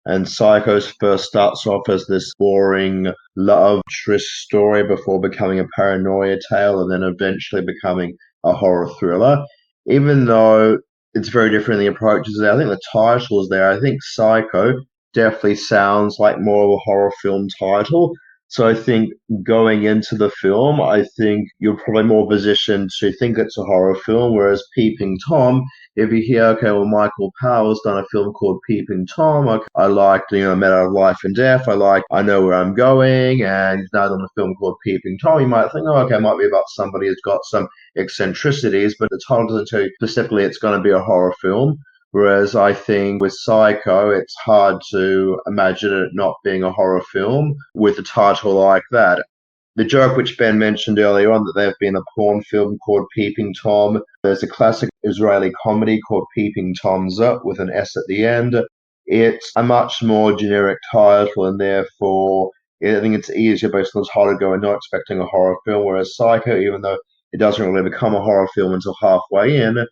and Psycho first starts off as this boring love tryst story before becoming a paranoia tale and then eventually becoming a horror thriller. Even though it's very different in the approaches there, I think the title is there. I think Psycho definitely sounds like more of a horror film title. So I think going into the film, I think you're probably more positioned to think it's a horror film, whereas Peeping Tom, if you hear, okay, well, Michael Powell's done a film called Peeping Tom, I liked, Matter of Life and Death, I Know Where I'm Going, and he's now done a film called Peeping Tom, you might think, oh, okay, it might be about somebody who's got some eccentricities, but the title doesn't tell you specifically it's going to be a horror film. Whereas I think with Psycho, it's hard to imagine it not being a horror film with a title like that. The joke which Ben mentioned earlier on, that there's been a porn film called Peeping Tom. There's a classic Israeli comedy called Peeping Tom's Up with an S at the end. It's a much more generic title, and therefore I think it's easier based on the title to go and not expecting a horror film. Whereas Psycho, even though it doesn't really become a horror film until halfway in,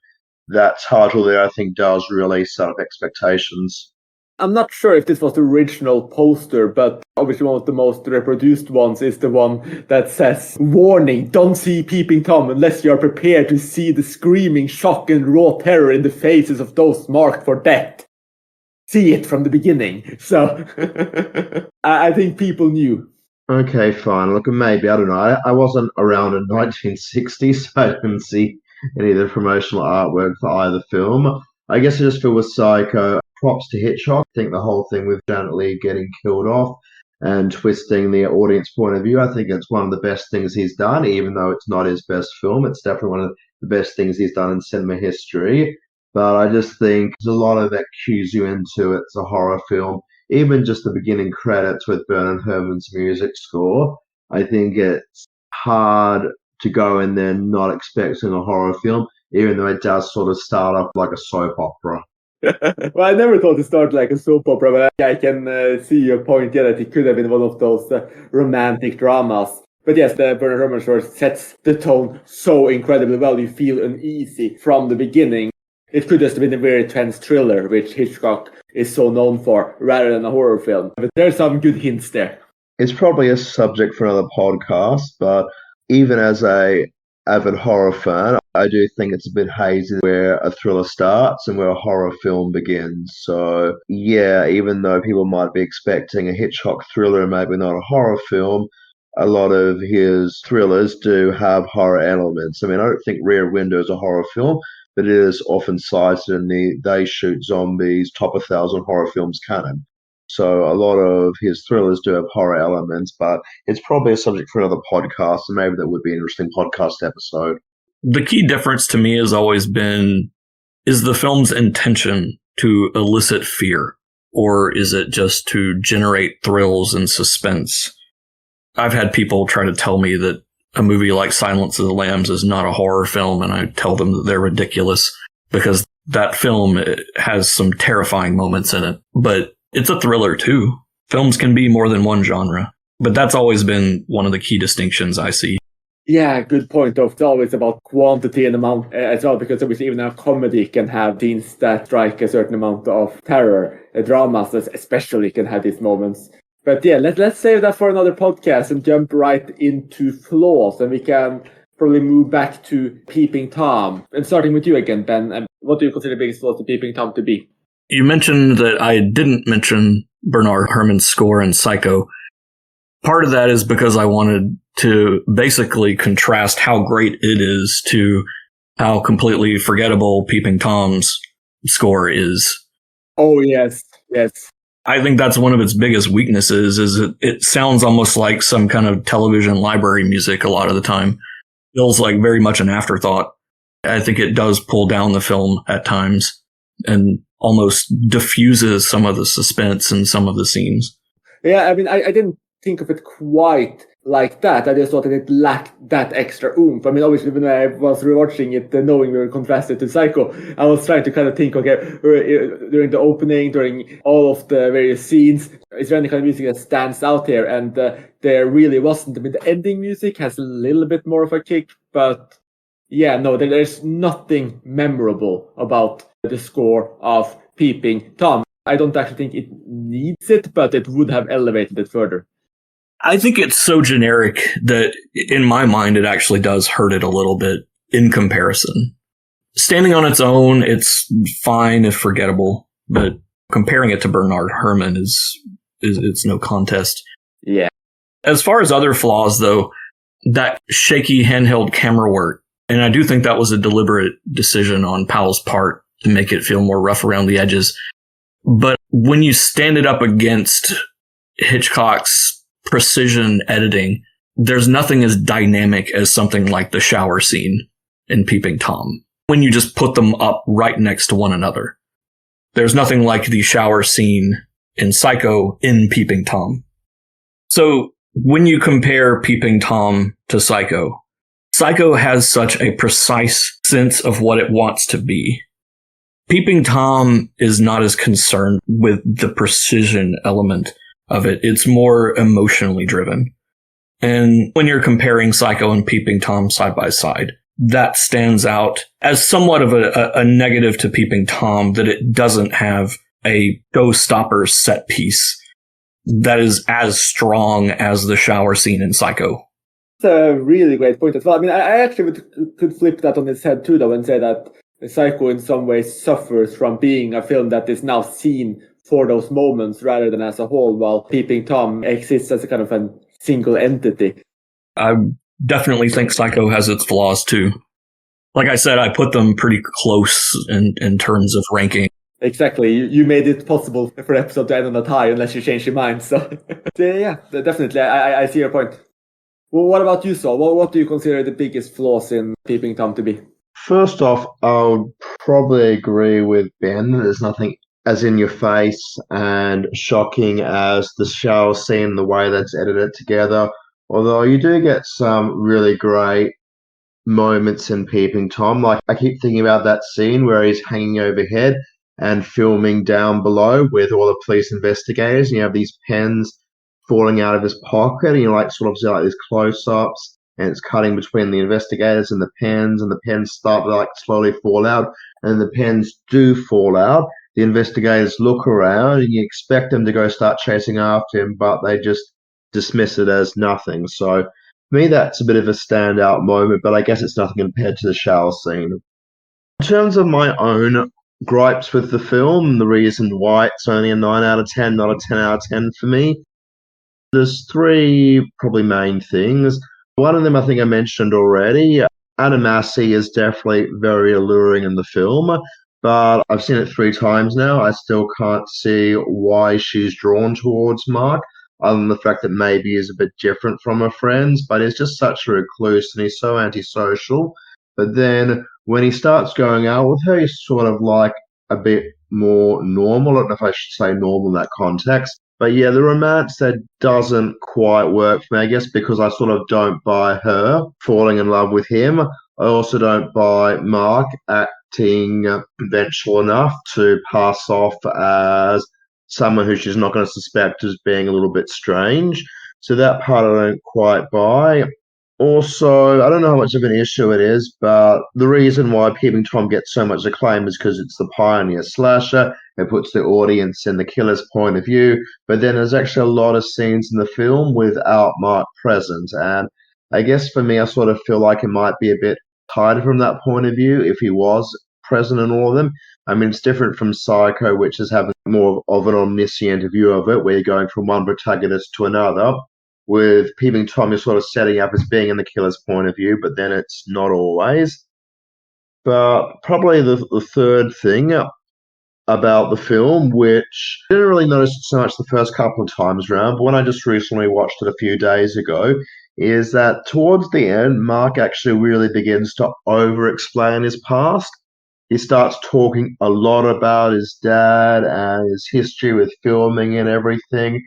that title there, I think, does really set up expectations. I'm not sure if this was the original poster, but obviously one of the most reproduced ones is the one that says, "Warning, don't see Peeping Tom unless you are prepared to see the screaming shock and raw terror in the faces of those marked for death. See it from the beginning." So I think people knew. Okay, fine. Look, maybe, I don't know. I wasn't around in 1960, so I didn't see any of the promotional artwork for either film. I guess I just feel with Psycho, props to Hitchcock. I think the whole thing with Janet Leigh getting killed off and twisting the audience point of view, I think it's one of the best things he's done, even though it's not his best film. It's definitely one of the best things he's done in cinema history. But I just think there's a lot of that cues you into it's a horror film. Even just the beginning credits with Bernard Herrmann's music score, I think it's hard to go in there not expecting a horror film, even though it does sort of start off like a soap opera. Well, I never thought it started like a soap opera, but I can see your point, yeah, that it could have been one of those romantic dramas. But yes, the Bernard Herrmann score sets the tone so incredibly well. You feel uneasy from the beginning. It could just have been a very tense thriller, which Hitchcock is so known for, rather than a horror film. But there's some good hints there. It's probably a subject for another podcast, but even as a avid horror fan, I do think it's a bit hazy where a thriller starts and where a horror film begins. So yeah, even though people might be expecting a Hitchcock thriller and maybe not a horror film, a lot of his thrillers do have horror elements. I mean, I don't think Rear Window is a horror film, but it is often cited in the They Shoot Zombies top 1,000 horror films canon. So a lot of his thrillers do have horror elements, but it's probably a subject for another podcast, and maybe that would be an interesting podcast episode. The key difference to me has always been, is the film's intention to elicit fear, or is it just to generate thrills and suspense? I've had people try to tell me that a movie like Silence of the Lambs is not a horror film, and I tell them that they're ridiculous because that film has some terrifying moments in it. But it's a thriller too. Films can be more than one genre, but that's always been one of the key distinctions I see. Yeah, good point. It's always about quantity and amount as well, because obviously even a comedy can have scenes that strike a certain amount of terror. Dramas especially can have these moments. But yeah, let's save that for another podcast and jump right into flaws, and we can probably move back to Peeping Tom. And starting with you again, Ben, what do you consider the biggest flaws to Peeping Tom to be? You mentioned that I didn't mention Bernard Herrmann's score in Psycho. Part of that is because I wanted to basically contrast how great it is to how completely forgettable Peeping Tom's score is. Oh, yes. I think that's one of its biggest weaknesses, is it sounds almost like some kind of television library music a lot of the time. feels like very much an afterthought. I think it does pull down the film at times and almost diffuses some of the suspense in some of the scenes. Yeah, I mean, I didn't think of it quite like that. I just thought that it lacked that extra oomph. I mean, obviously, when I was rewatching it, knowing we were contrasted to Psycho, I was trying to kind of think, okay, during the opening, during all of the various scenes, is there any kind of music that stands out here? And there really wasn't. I mean, the ending music has a little bit more of a kick, but yeah, no, there's nothing memorable about the score of Peeping Tom. I don't actually think it needs it, but it would have elevated it further. I think it's so generic that in my mind, it actually does hurt it a little bit in comparison. Standing on its own, it's fine if forgettable, but comparing it to Bernard Herrmann is it's no contest. Yeah. As far as other flaws, though, that shaky handheld camera work, and I do think that was a deliberate decision on Powell's part to make it feel more rough around the edges. But when you stand it up against Hitchcock's precision editing, there's nothing as dynamic as something like the shower scene in Peeping Tom. When you just put them up right next to one another, there's nothing like the shower scene in Psycho in Peeping Tom. So when you compare Peeping Tom to Psycho, Psycho has such a precise sense of what it wants to be. Peeping Tom is not as concerned with the precision element of it. It's more emotionally driven. And when you're comparing Psycho and Peeping Tom side by side, that stands out as somewhat of a negative to Peeping Tom, that it doesn't have a showstopper set piece that is as strong as the shower scene in Psycho. It's a really great point as well. I mean, I actually could flip that on its head too, though, and say that Psycho in some ways suffers from being a film that is now seen for those moments rather than as a whole, while Peeping Tom exists as a kind of a single entity. I definitely think Psycho has its flaws too. Like I said, I put them pretty close in terms of ranking. Exactly. You made it possible for the episode to end on that high unless you change your mind. So, yeah, definitely. I see your point. Well, what about you, Saul? What do you consider the biggest flaws in Peeping Tom to be? First off, I would probably agree with Ben. There's nothing as in your face and shocking as the shower scene, the way that's edited together. Although you do get some really great moments in Peeping Tom. Like, I keep thinking about that scene where he's hanging overhead and filming down below with all the police investigators. And you have these pens falling out of his pocket, and you sort of see these close-ups, and it's cutting between the investigators and the pens start to slowly fall out, and the pens do fall out. The investigators look around, and you expect them to go start chasing after him, but they just dismiss it as nothing. So, for me, that's a bit of a standout moment, but I guess it's nothing compared to the shower scene. In terms of my own gripes with the film, the reason why it's only a 9 out of 10, not a 10 out of 10 for me, there's three probably main things. One of them I think I mentioned already. Anna Massey is definitely very alluring in the film, but I've seen it 3 times now. I still can't see why she's drawn towards Mark, other than the fact that maybe he's a bit different from her friends, but he's just such a recluse and he's so antisocial. But then when he starts going out with her, he's sort of a bit more normal. I don't know if I should say normal in that context. But yeah, the romance that doesn't quite work for me, I guess, because I sort of don't buy her falling in love with him. I also don't buy Mark acting conventional enough to pass off as someone who she's not going to suspect as being a little bit strange. So that part I don't quite buy. Also, I don't know how much of an issue it is, but the reason why Peeping Tom gets so much acclaim is because it's the pioneer slasher. It puts the audience in the killer's point of view, but then there's actually a lot of scenes in the film without Mark present. And I guess for me, I sort of feel like it might be a bit tighter from that point of view if he was present in all of them. I mean, it's different from Psycho, which is having more of an omniscient view of it, where you're going from one protagonist to another. With Peeping Tom, you're sort of setting up as being in the killer's point of view, but then it's not always. But probably the third thing about the film, which I didn't really notice it so much the first couple of times around, but when I just recently watched it a few days ago, is that towards the end, Mark actually really begins to over-explain his past. He starts talking a lot about his dad and his history with filming and everything.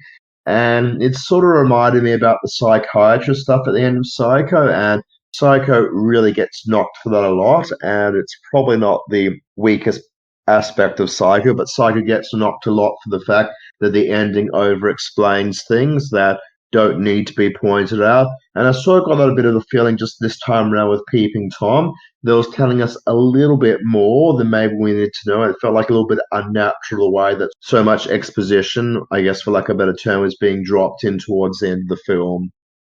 And it sort of reminded me about the psychiatrist stuff at the end of Psycho. And Psycho really gets knocked for that a lot. And it's probably not the weakest aspect of Psycho, but Psycho gets knocked a lot for the fact that the ending over explains things that don't need to be pointed out. And I sort of got a bit of a feeling just this time around with Peeping Tom that was telling us a little bit more than maybe we needed to know. It felt like a little bit unnatural the way that so much exposition, I guess for lack of a better term, was being dropped in towards the end of the film.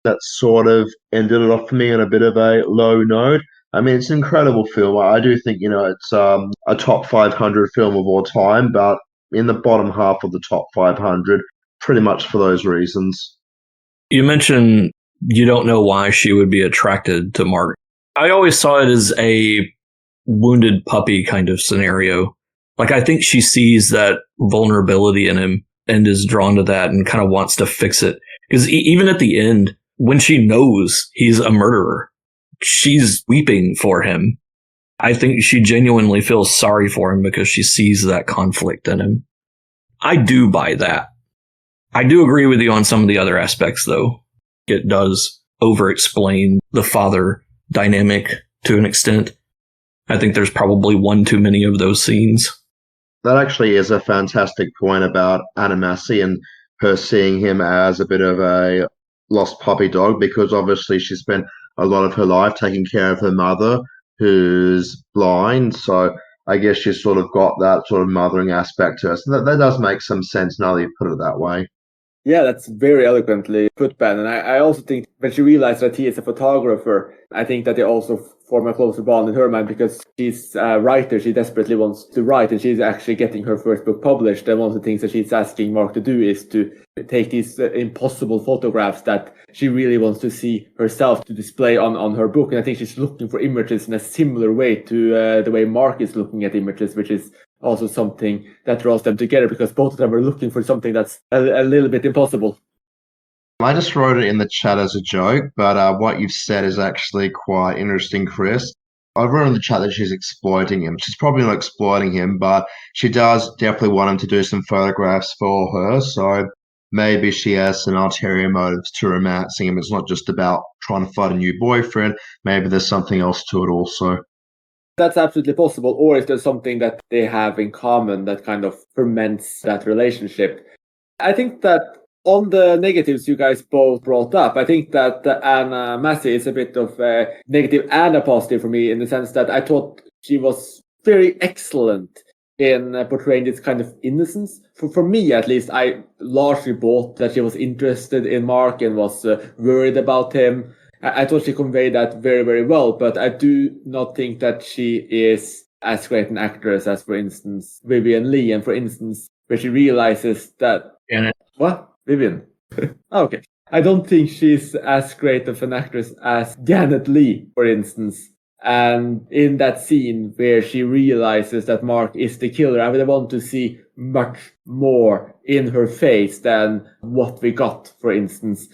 That sort of ended it off for me on a bit of a low note. I mean, it's an incredible film. I do think, it's a top 500 film of all time, but in the bottom half of the top 500, pretty much for those reasons. You mentioned you don't know why she would be attracted to Mark. I always saw it as a wounded puppy kind of scenario. Like, I think she sees that vulnerability in him and is drawn to that and kind of wants to fix it. Because even at the end, when she knows he's a murderer, she's weeping for him. I think she genuinely feels sorry for him because she sees that conflict in him. I do buy that. I do agree with you on some of the other aspects, though. It does over-explain the father dynamic to an extent. I think there's probably one too many of those scenes. That actually is a fantastic point about Anna Massey and her seeing him as a bit of a lost puppy dog, because obviously she spent a lot of her life taking care of her mother, who's blind. So I guess she's sort of got that sort of mothering aspect to her. So that does make some sense now that you put it that way. Yeah, that's very eloquently put, Ben. And I also think when she realized that he is a photographer, I think that they also form a closer bond in her mind, because she's a writer. She desperately wants to write, and she's actually getting her first book published. And one of the things that she's asking Mark to do is to take these impossible photographs that she really wants to see herself to display on her book. And I think she's looking for images in a similar way to the way Mark is looking at images, which is also something that draws them together, because both of them are looking for something that's a little bit impossible. I just wrote it in the chat as a joke, but what you've said is actually quite interesting, Chris. I wrote in the chat that she's exploiting him. She's probably not exploiting him, but she does definitely want him to do some photographs for her. So maybe she has some ulterior motives to romancing him. It's not just about trying to find a new boyfriend. Maybe there's something else to it also. That's absolutely possible. Or if there's something that they have in common that kind of ferments that relationship. I think that on the negatives you guys both brought up, I think that Anna Massey is a bit of a negative and a positive for me, in the sense that I thought she was very excellent in portraying this kind of innocence. For me, at least, I largely bought that she was interested in Mark and was worried about him. I thought she conveyed that very, very well, but I do not think that she is as great an actress as, for instance, Vivian Lee. And for instance, where she realizes that... Janet. What? Vivian? Okay. I don't think she's as great of an actress as Janet Leigh, for instance. And in that scene where she realizes that Mark is the killer, I would want to see much more in her face than what we got, for instance.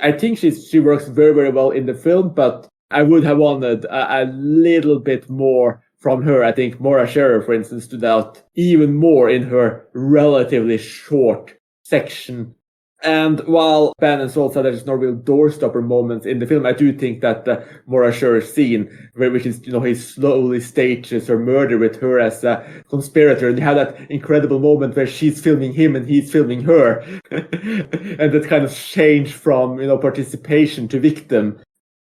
I think she works very, very well in the film, but I would have wanted a little bit more from her. I think Maura Scherer, for instance, stood out even more in her relatively short section. And while Ben and Sol said there's no real doorstopper moments in the film, I do think that the Maura Scherer scene, which is, he slowly stages her murder with her as a conspirator, and you have that incredible moment where she's filming him and he's filming her, and that kind of change from, participation to victim.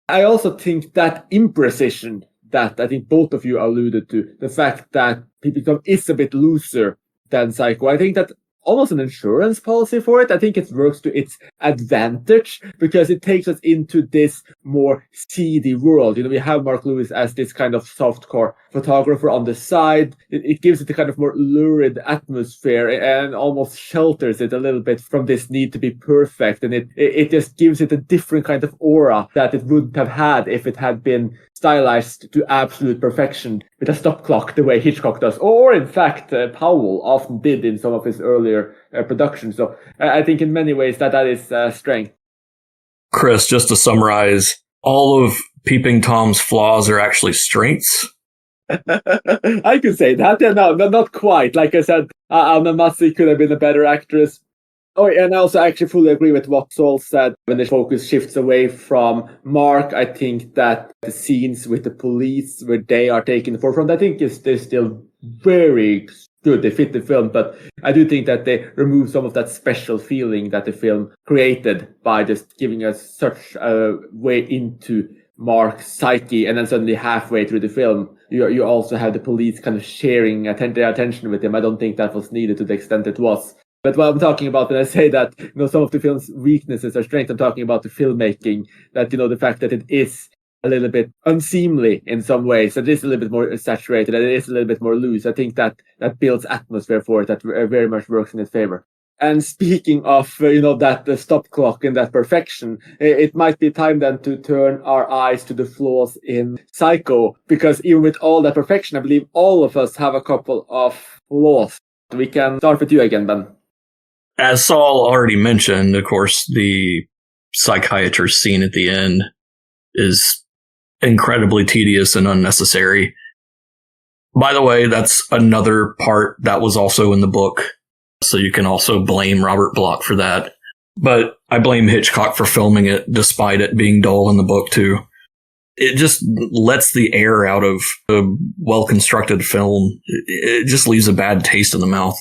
I also think that imprecision that I think both of you alluded to, the fact that Peeping Tom is a bit looser than Psycho, I think that almost an insurance policy for it. I think it works to its advantage because it takes us into this more seedy world. We have Mark Lewis as this kind of softcore photographer on the side. It gives it a kind of more lurid atmosphere and almost shelters it a little bit from this need to be perfect. And it just gives it a different kind of aura that it wouldn't have had if it had been stylized to absolute perfection with a stop clock the way Hitchcock does, or in fact Powell often did in some of his earlier productions. So I think in many ways that is strength. Chris, just to summarize, all of Peeping Tom's flaws are actually strengths. I could say that. Yeah, no, not quite. Like I said, Alma Massey could have been a better actress. Oh, and I also actually fully agree with what Saul said. When the focus shifts away from Mark, I think that the scenes with the police where they are taking the forefront, I think they're still very good. They fit the film, but I do think that they remove some of that special feeling that the film created by just giving us such a way into Mark's psyche, and then suddenly halfway through the film, you also have the police kind of sharing their attention with him. I don't think that was needed to the extent it was. But what I'm talking about when I say that, some of the film's weaknesses are strengths, I'm talking about the filmmaking, that, the fact that it is a little bit unseemly in some ways, that it is a little bit more saturated, and it is a little bit more loose. I think that builds atmosphere for it, that very much works in its favor. And speaking of, that the stop clock and that perfection, it might be time then to turn our eyes to the flaws in Psycho, because even with all that perfection, I believe all of us have a couple of flaws. We can start with you again, Ben. As Saul already mentioned, of course, the psychiatrist scene at the end is incredibly tedious and unnecessary. By the way, that's another part that was also in the book, so you can also blame Robert Bloch for that. But I blame Hitchcock for filming it, despite it being dull in the book, too. It just lets the air out of a well-constructed film. It just leaves a bad taste in the mouth.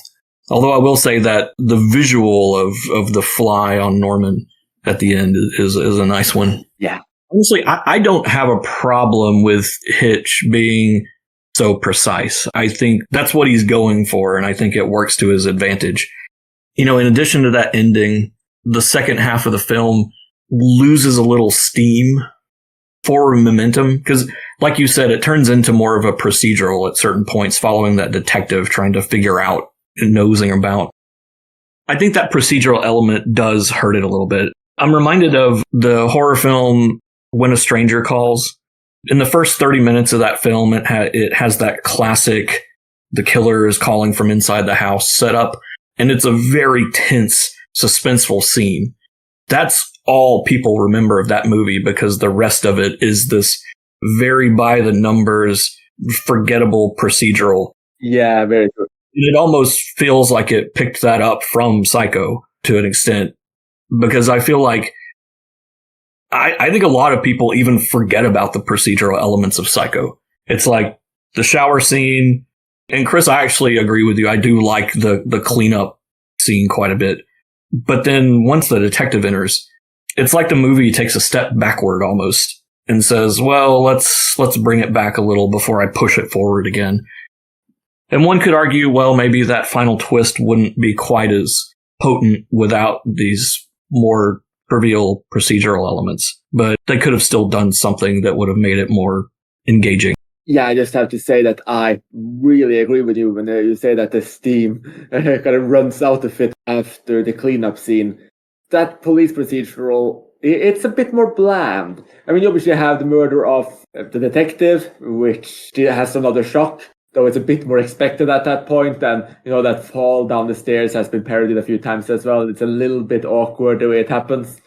Although I will say that the visual of the fly on Norman at the end is a nice one. Yeah. Honestly, I don't have a problem with Hitch being so precise. I think that's what he's going for, and I think it works to his advantage. In addition to that ending, the second half of the film loses a little steam, forward momentum, because, like you said, it turns into more of a procedural at certain points, following that detective trying to figure out and nosing about. I think that procedural element does hurt it a little bit. I'm reminded of the horror film When a Stranger Calls. In the first 30 minutes of that film, it has that classic, the killer is calling from inside the house set up, and it's a very tense, suspenseful scene. That's all people remember of that movie, because the rest of it is this very by the numbers, forgettable procedural. Yeah, very good. It almost feels like it picked that up from Psycho to an extent, because I feel like I think a lot of people even forget about the procedural elements of Psycho. It's like the shower scene, and Chris, I actually agree with you. I do like the cleanup scene quite a bit. But then once the detective enters, it's like the movie takes a step backward almost and says, well, let's bring it back a little before I push it forward again. And one could argue, well, maybe that final twist wouldn't be quite as potent without these more trivial procedural elements, but they could have still done something that would have made it more engaging. Yeah, I just have to say that I really agree with you when you say that the steam kind of runs out of it after the cleanup scene. That police procedural, it's a bit more bland. I mean, you obviously have the murder of the detective, which has another shock, though it's a bit more expected at that point. And, that fall down the stairs has been parodied a few times as well. It's a little bit awkward the way it happens.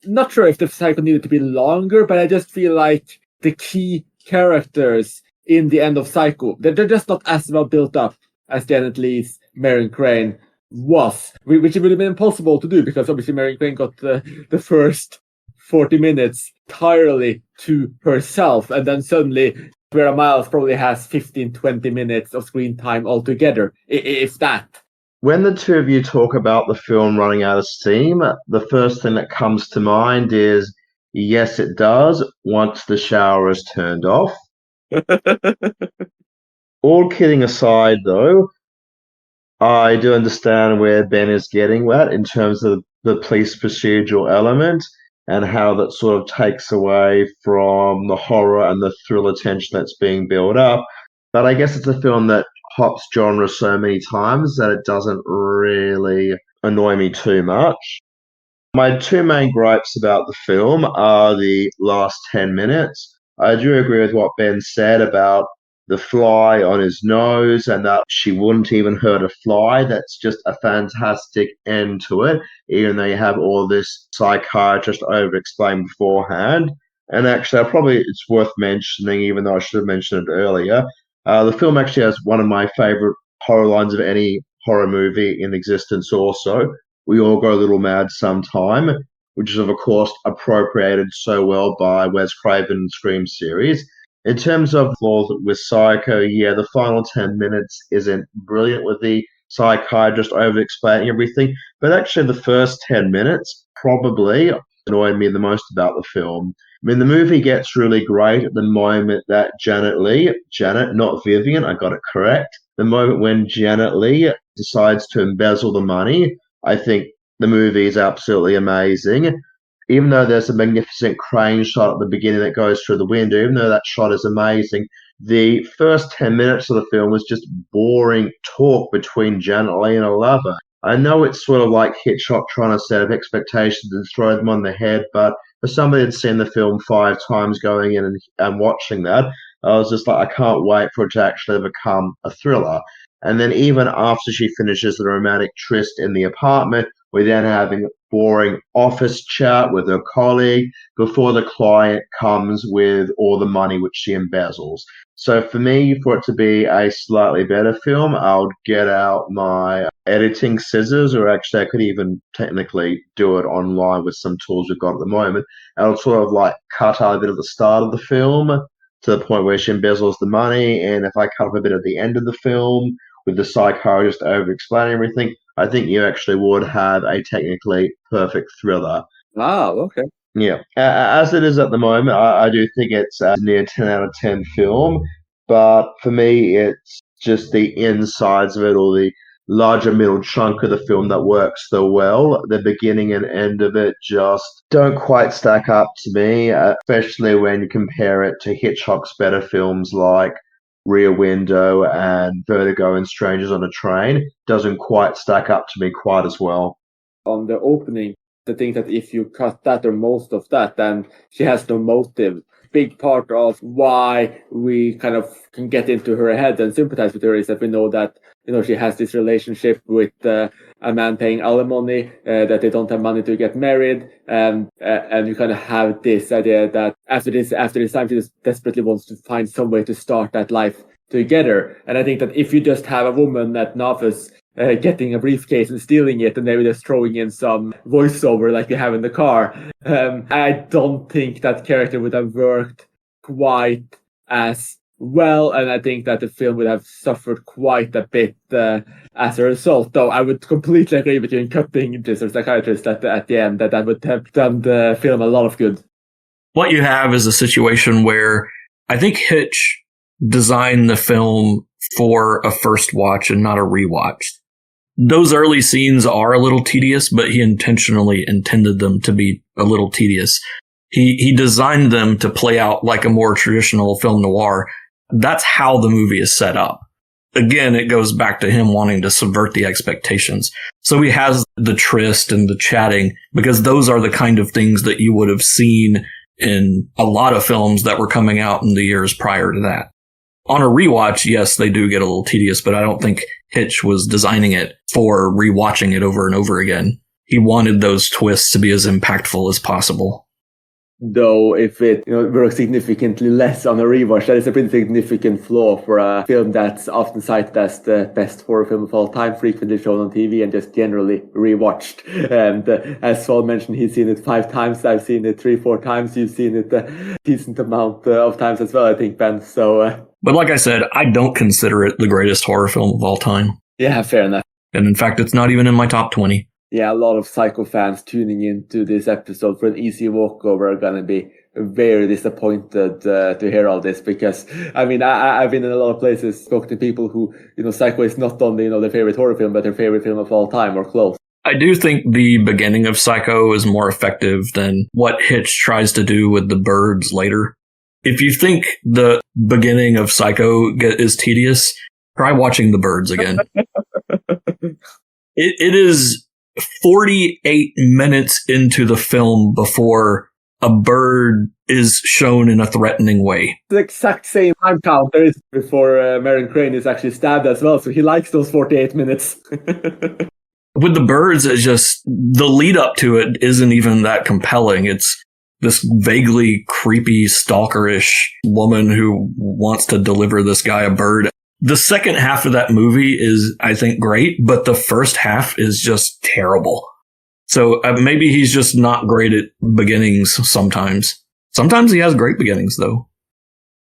Not sure if the cycle needed to be longer, but I just feel like the key characters in the end of Psycho, they're just not as well built up as Janet Leigh's Marion Crane was, which it would have been impossible to do, because obviously Marion Crane got the first 40 minutes entirely to herself, and then suddenly Vera Miles probably has 15-20 minutes of screen time altogether, if that. When the two of you talk about the film running out of steam, the first thing that comes to mind is, yes, it does, once the shower is turned off. All kidding aside, though, I do understand where Ben is getting at in terms of the police procedural element and how that sort of takes away from the horror and the thriller tension that's being built up. But I guess it's a film that hops genre so many times that it doesn't really annoy me too much. My two main gripes about the film are the last 10 minutes. I do agree with what Ben said about the fly on his nose and that she wouldn't even hurt a fly. That's just a fantastic end to it, even though you have all this psychiatrist over-explained beforehand. And actually, it's worth mentioning, even though I should have mentioned it earlier, the film actually has one of my favorite horror lines of any horror movie in existence also. We all go a little mad sometime, which is, of course, appropriated so well by Wes Craven's Scream series. In terms of flaws with Psycho, yeah, the final 10 minutes isn't brilliant with the psychiatrist over-explaining everything, but actually the first 10 minutes probably annoyed me the most about the film. I mean, the movie gets really great at the moment that Janet, not Vivian, I got it correct, the moment when Janet Leigh decides to embezzle the money, I think the movie is absolutely amazing. Even though there's a magnificent crane shot at the beginning that goes through the window, even though that shot is amazing, the first 10 minutes of the film was just boring talk between Janet Leigh and her lover. I know it's sort of like Hitchcock trying to set up expectations and throw them on the head, but for somebody that's seen the film 5 times going in and watching that, I was just like, I can't wait for it to actually become a thriller. And then even after she finishes the romantic tryst in the apartment, we're then having a boring office chat with her colleague before the client comes with all the money which she embezzles. So for me, for it to be a slightly better film, I would get out my editing scissors, or actually I could even technically do it online with some tools we've got at the moment. And I'll sort of like cut out a bit of the start of the film to the point where she embezzles the money. And if I cut up a bit at the end of the film with the psychiatrist over-explaining everything, I think you actually would have a technically perfect thriller. Wow, okay. Yeah. As it is at the moment, I do think it's a near 10 out of 10 film. But for me, it's just the insides of it, or the larger middle chunk of the film that works so well. The beginning and end of it just don't quite stack up to me, especially when you compare it to Hitchcock's better films like Rear Window and Vertigo and Strangers on a Train. Doesn't quite stack up to me quite as well. On the opening, I think that if you cut that or most of that, then she has no motive. Big part of why we kind of can get into her head and sympathize with her is that we know that, you know, she has this relationship with a man paying alimony, that they don't have money to get married, and you kind of have this idea that after this time she just desperately wants to find some way to start that life together. And I think that if you just have a woman at an office getting a briefcase and stealing it, and maybe just throwing in some voiceover like you have in the car, I don't think that character would have worked quite as well, and I think that the film would have suffered quite a bit as a result. Though I would completely agree with you in cutting this or psychiatrist at the end, that would have done the film a lot of good. What you have is a situation where I think Hitch designed the film for a first watch and not a rewatch. Those early scenes are a little tedious, but he intentionally intended them to be a little tedious. He designed them to play out like a more traditional film noir. That's how the movie is set up. Again, it goes back to him wanting to subvert the expectations. So he has the tryst and the chatting, because those are the kind of things that you would have seen in a lot of films that were coming out in the years prior to that. On a rewatch, yes, they do get a little tedious, but I don't think Hitch was designing it for rewatching it over and over again. He wanted those twists to be as impactful as possible. Though if it works significantly less on a rewatch, that is a pretty significant flaw for a film that's often cited as the best horror film of all time, frequently shown on TV and just generally rewatched. And as Saul mentioned, he's seen it 5 times. I've seen it 3-4 times. You've seen it a decent amount of times as well, I think, Ben. So, but like I said, I don't consider it the greatest horror film of all time. Yeah, fair enough. And in fact, it's not even in my top 20. Yeah, a lot of Psycho fans tuning into this episode for an easy walkover are going to be very disappointed to hear all this, because, I mean, I've been in a lot of places, spoken to people who, Psycho is not only, their favorite horror film, but their favorite film of all time or close. I do think the beginning of Psycho is more effective than what Hitch tries to do with the birds later. If you think the beginning of Psycho is tedious, try watching the birds again. It is 48 minutes into the film before a bird is shown in a threatening way. The exact same time counter is before Marion Crane is actually stabbed as well, so he likes those 48 minutes. With the birds, it's just the lead up to it isn't even that compelling. It's this vaguely creepy, stalkerish woman who wants to deliver this guy a bird. The second half of that movie is, I think, great, but the first half is just terrible. So maybe he's just not great at beginnings sometimes. Sometimes he has great beginnings, though.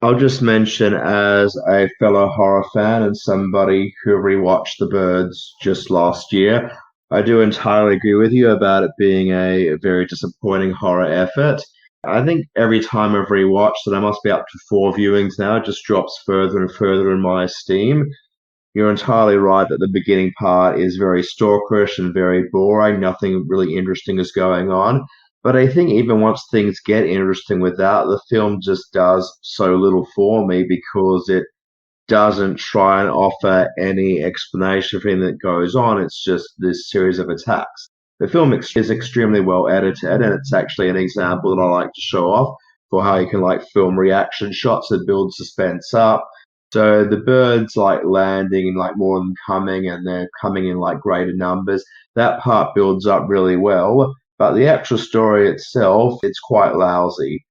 I'll just mention, as a fellow horror fan and somebody who rewatched The Birds just last year, I do entirely agree with you about it being a very disappointing horror effort. I think every time I've rewatched it, I must be up to 4 viewings now, it just drops further and further in my esteem. You're entirely right that the beginning part is very stalkerish and very boring. Nothing really interesting is going on. But I think even once things get interesting with that, the film just does so little for me because it doesn't try and offer any explanation for anything that goes on. It's just this series of attacks. The film is extremely well edited, and it's actually an example that I like to show off for how you can film reaction shots that build suspense up. So the birds landing and more of them coming, and they're coming in greater numbers. That part builds up really well. But the actual story itself, it's quite lousy.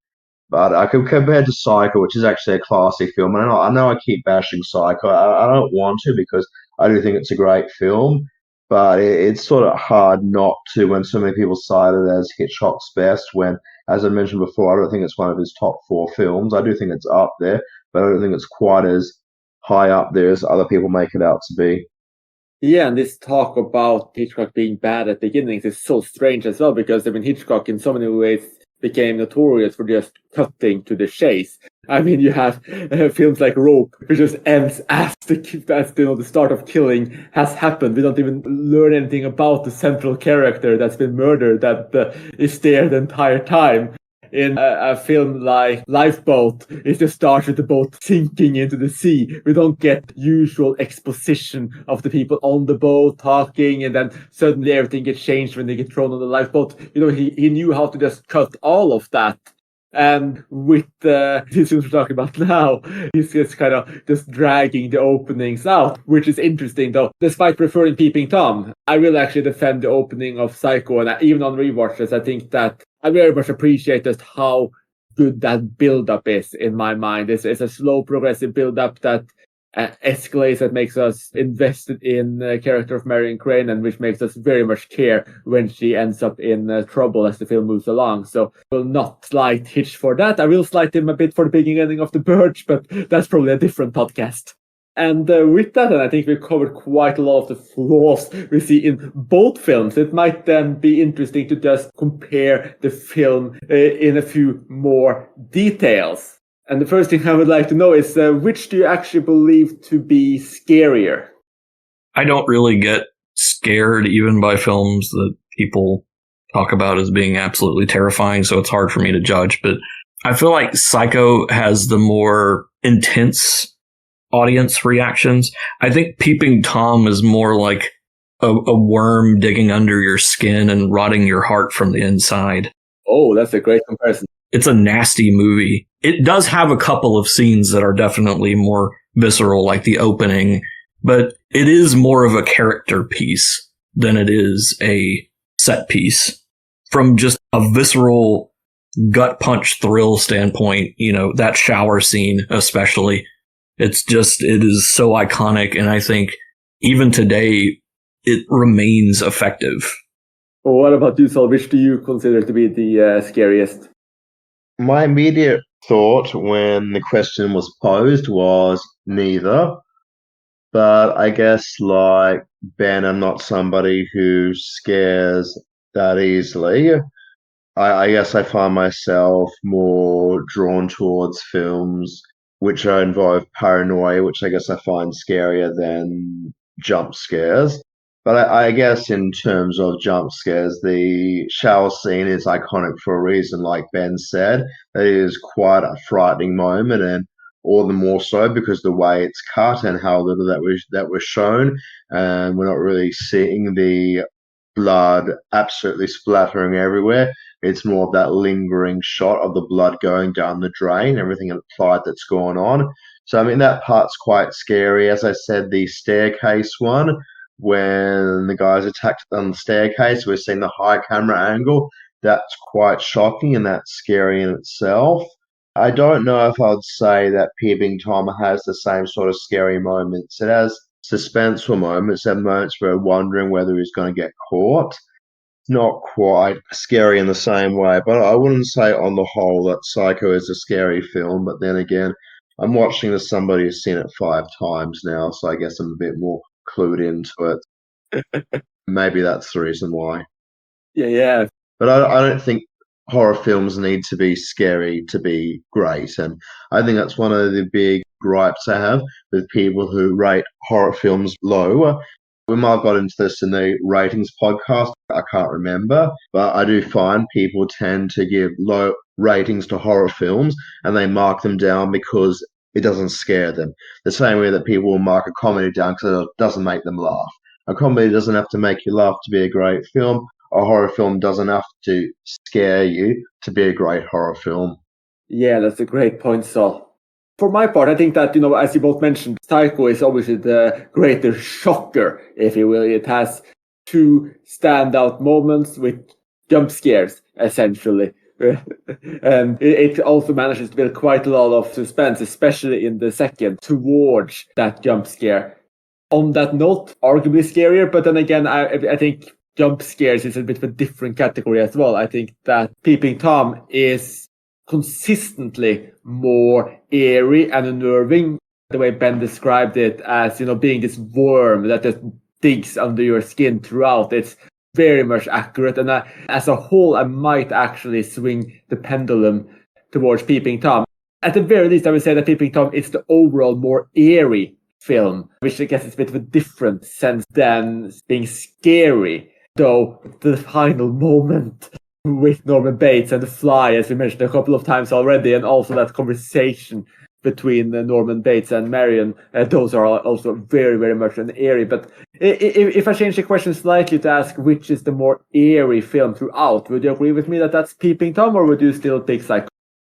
But compared to Psycho, which is actually a classic film, and I know I keep bashing Psycho. I don't want to because I do think it's a great film. But it's sort of hard not to when so many people cite it as Hitchcock's best when, as I mentioned before, I don't think it's one of his top 4 films. I do think it's up there, but I don't think it's quite as high up there as other people make it out to be. Yeah, and this talk about Hitchcock being bad at beginnings is so strange as well, because Hitchcock in so many ways became notorious for just cutting to the chase. I mean, you have films like Rope, which just ends as the start of killing has happened. We don't even learn anything about the central character that's been murdered that is there the entire time. In a film like Lifeboat, it just starts with the boat sinking into the sea. We don't get usual exposition of the people on the boat talking, and then suddenly everything gets changed when they get thrown on the lifeboat. He knew how to just cut all of that. And with the films we're talking about now, he's just kind of just dragging the openings out, which is interesting though. Despite preferring Peeping Tom, I will actually defend the opening of Psycho, and even on rewatches, I think that I very much appreciate just how good that build-up is in my mind. It's a slow, progressive build-up that escalates, that makes us invested in the character of Marion Crane, and which makes us very much care when she ends up in trouble as the film moves along. So I will not slight Hitch for that. I will slight him a bit for the beginning of The Birds, but that's probably a different podcast. And with that, and I think we've covered quite a lot of the flaws we see in both films. It might then be interesting to just compare the film in a few more details. And the first thing I would like to know is, which do you actually believe to be scarier? I don't really get scared even by films that people talk about as being absolutely terrifying, so it's hard for me to judge. But I feel like Psycho has the more intense audience reactions. I think Peeping Tom is more like a worm digging under your skin and rotting your heart from the inside. Oh, that's a great comparison. It's a nasty movie. It does have a couple of scenes that are definitely more visceral, like the opening, but it is more of a character piece than it is a set piece. From just a visceral gut punch thrill standpoint, that shower scene especially, it is so iconic, and I think even today it remains effective. Well, what about you, Saul? Which do you consider to be the scariest? My immediate thought when the question was posed was neither. But I guess, like Ben, I'm not somebody who scares that easily. I guess I find myself more drawn towards films which involve paranoia, which I guess I find scarier than jump scares. But I guess in terms of jump scares, the shower scene is iconic for a reason, like Ben said. It is quite a frightening moment, and all the more so because the way it's cut and how little that was shown, and we're not really seeing the blood absolutely splattering everywhere. It's more of that lingering shot of the blood going down the drain, everything implied that's going on. So, I mean, that part's quite scary. As I said, the staircase one, when the guy's attacked on the staircase, we're seeing the high camera angle. That's quite shocking and that's scary in itself. I don't know if I'd say that Peeping Tom has the same sort of scary moments. It has suspenseful moments and moments where we're wondering whether he's going to get caught. Not quite scary in the same way, but I wouldn't say on the whole that Psycho is a scary film. But then again, I'm watching as somebody who's seen it 5 times now, so I guess I'm a bit more clued into it. Maybe that's the reason why. Yeah. But I don't think horror films need to be scary to be great. And I think that's one of the big gripes I have with people who rate horror films low. We might have got into this in the ratings podcast. I can't remember. But I do find people tend to give low ratings to horror films and they mark them down because it doesn't scare them. The same way that people will mark a comedy down because it doesn't make them laugh. A comedy doesn't have to make you laugh to be a great film. A horror film doesn't have to scare you to be a great horror film. Yeah, that's a great point, Saul. For my part, I think that, as you both mentioned, Psycho is obviously the greater shocker, if you will. It has 2 standout moments with jump scares, essentially. And it also manages to build quite a lot of suspense, especially in the second, towards that jump scare. On that note, arguably scarier, but then again, I think jump scares is a bit of a different category as well. I think that Peeping Tom is consistently more eerie and unnerving. The way Ben described it as, being this worm that just digs under your skin throughout. It's very much accurate. And as a whole, I might actually swing the pendulum towards Peeping Tom. At the very least, I would say that Peeping Tom is the overall more eerie film, which I guess is a bit of a different sense than being scary. Though the final moment with Norman Bates and the fly, as we mentioned a couple of times already, and also that conversation between Norman Bates and Marion, those are also very, very much an eerie. But if I change the question slightly to ask which is the more eerie film throughout, would you agree with me that that's Peeping Tom, or would you still pick Psycho?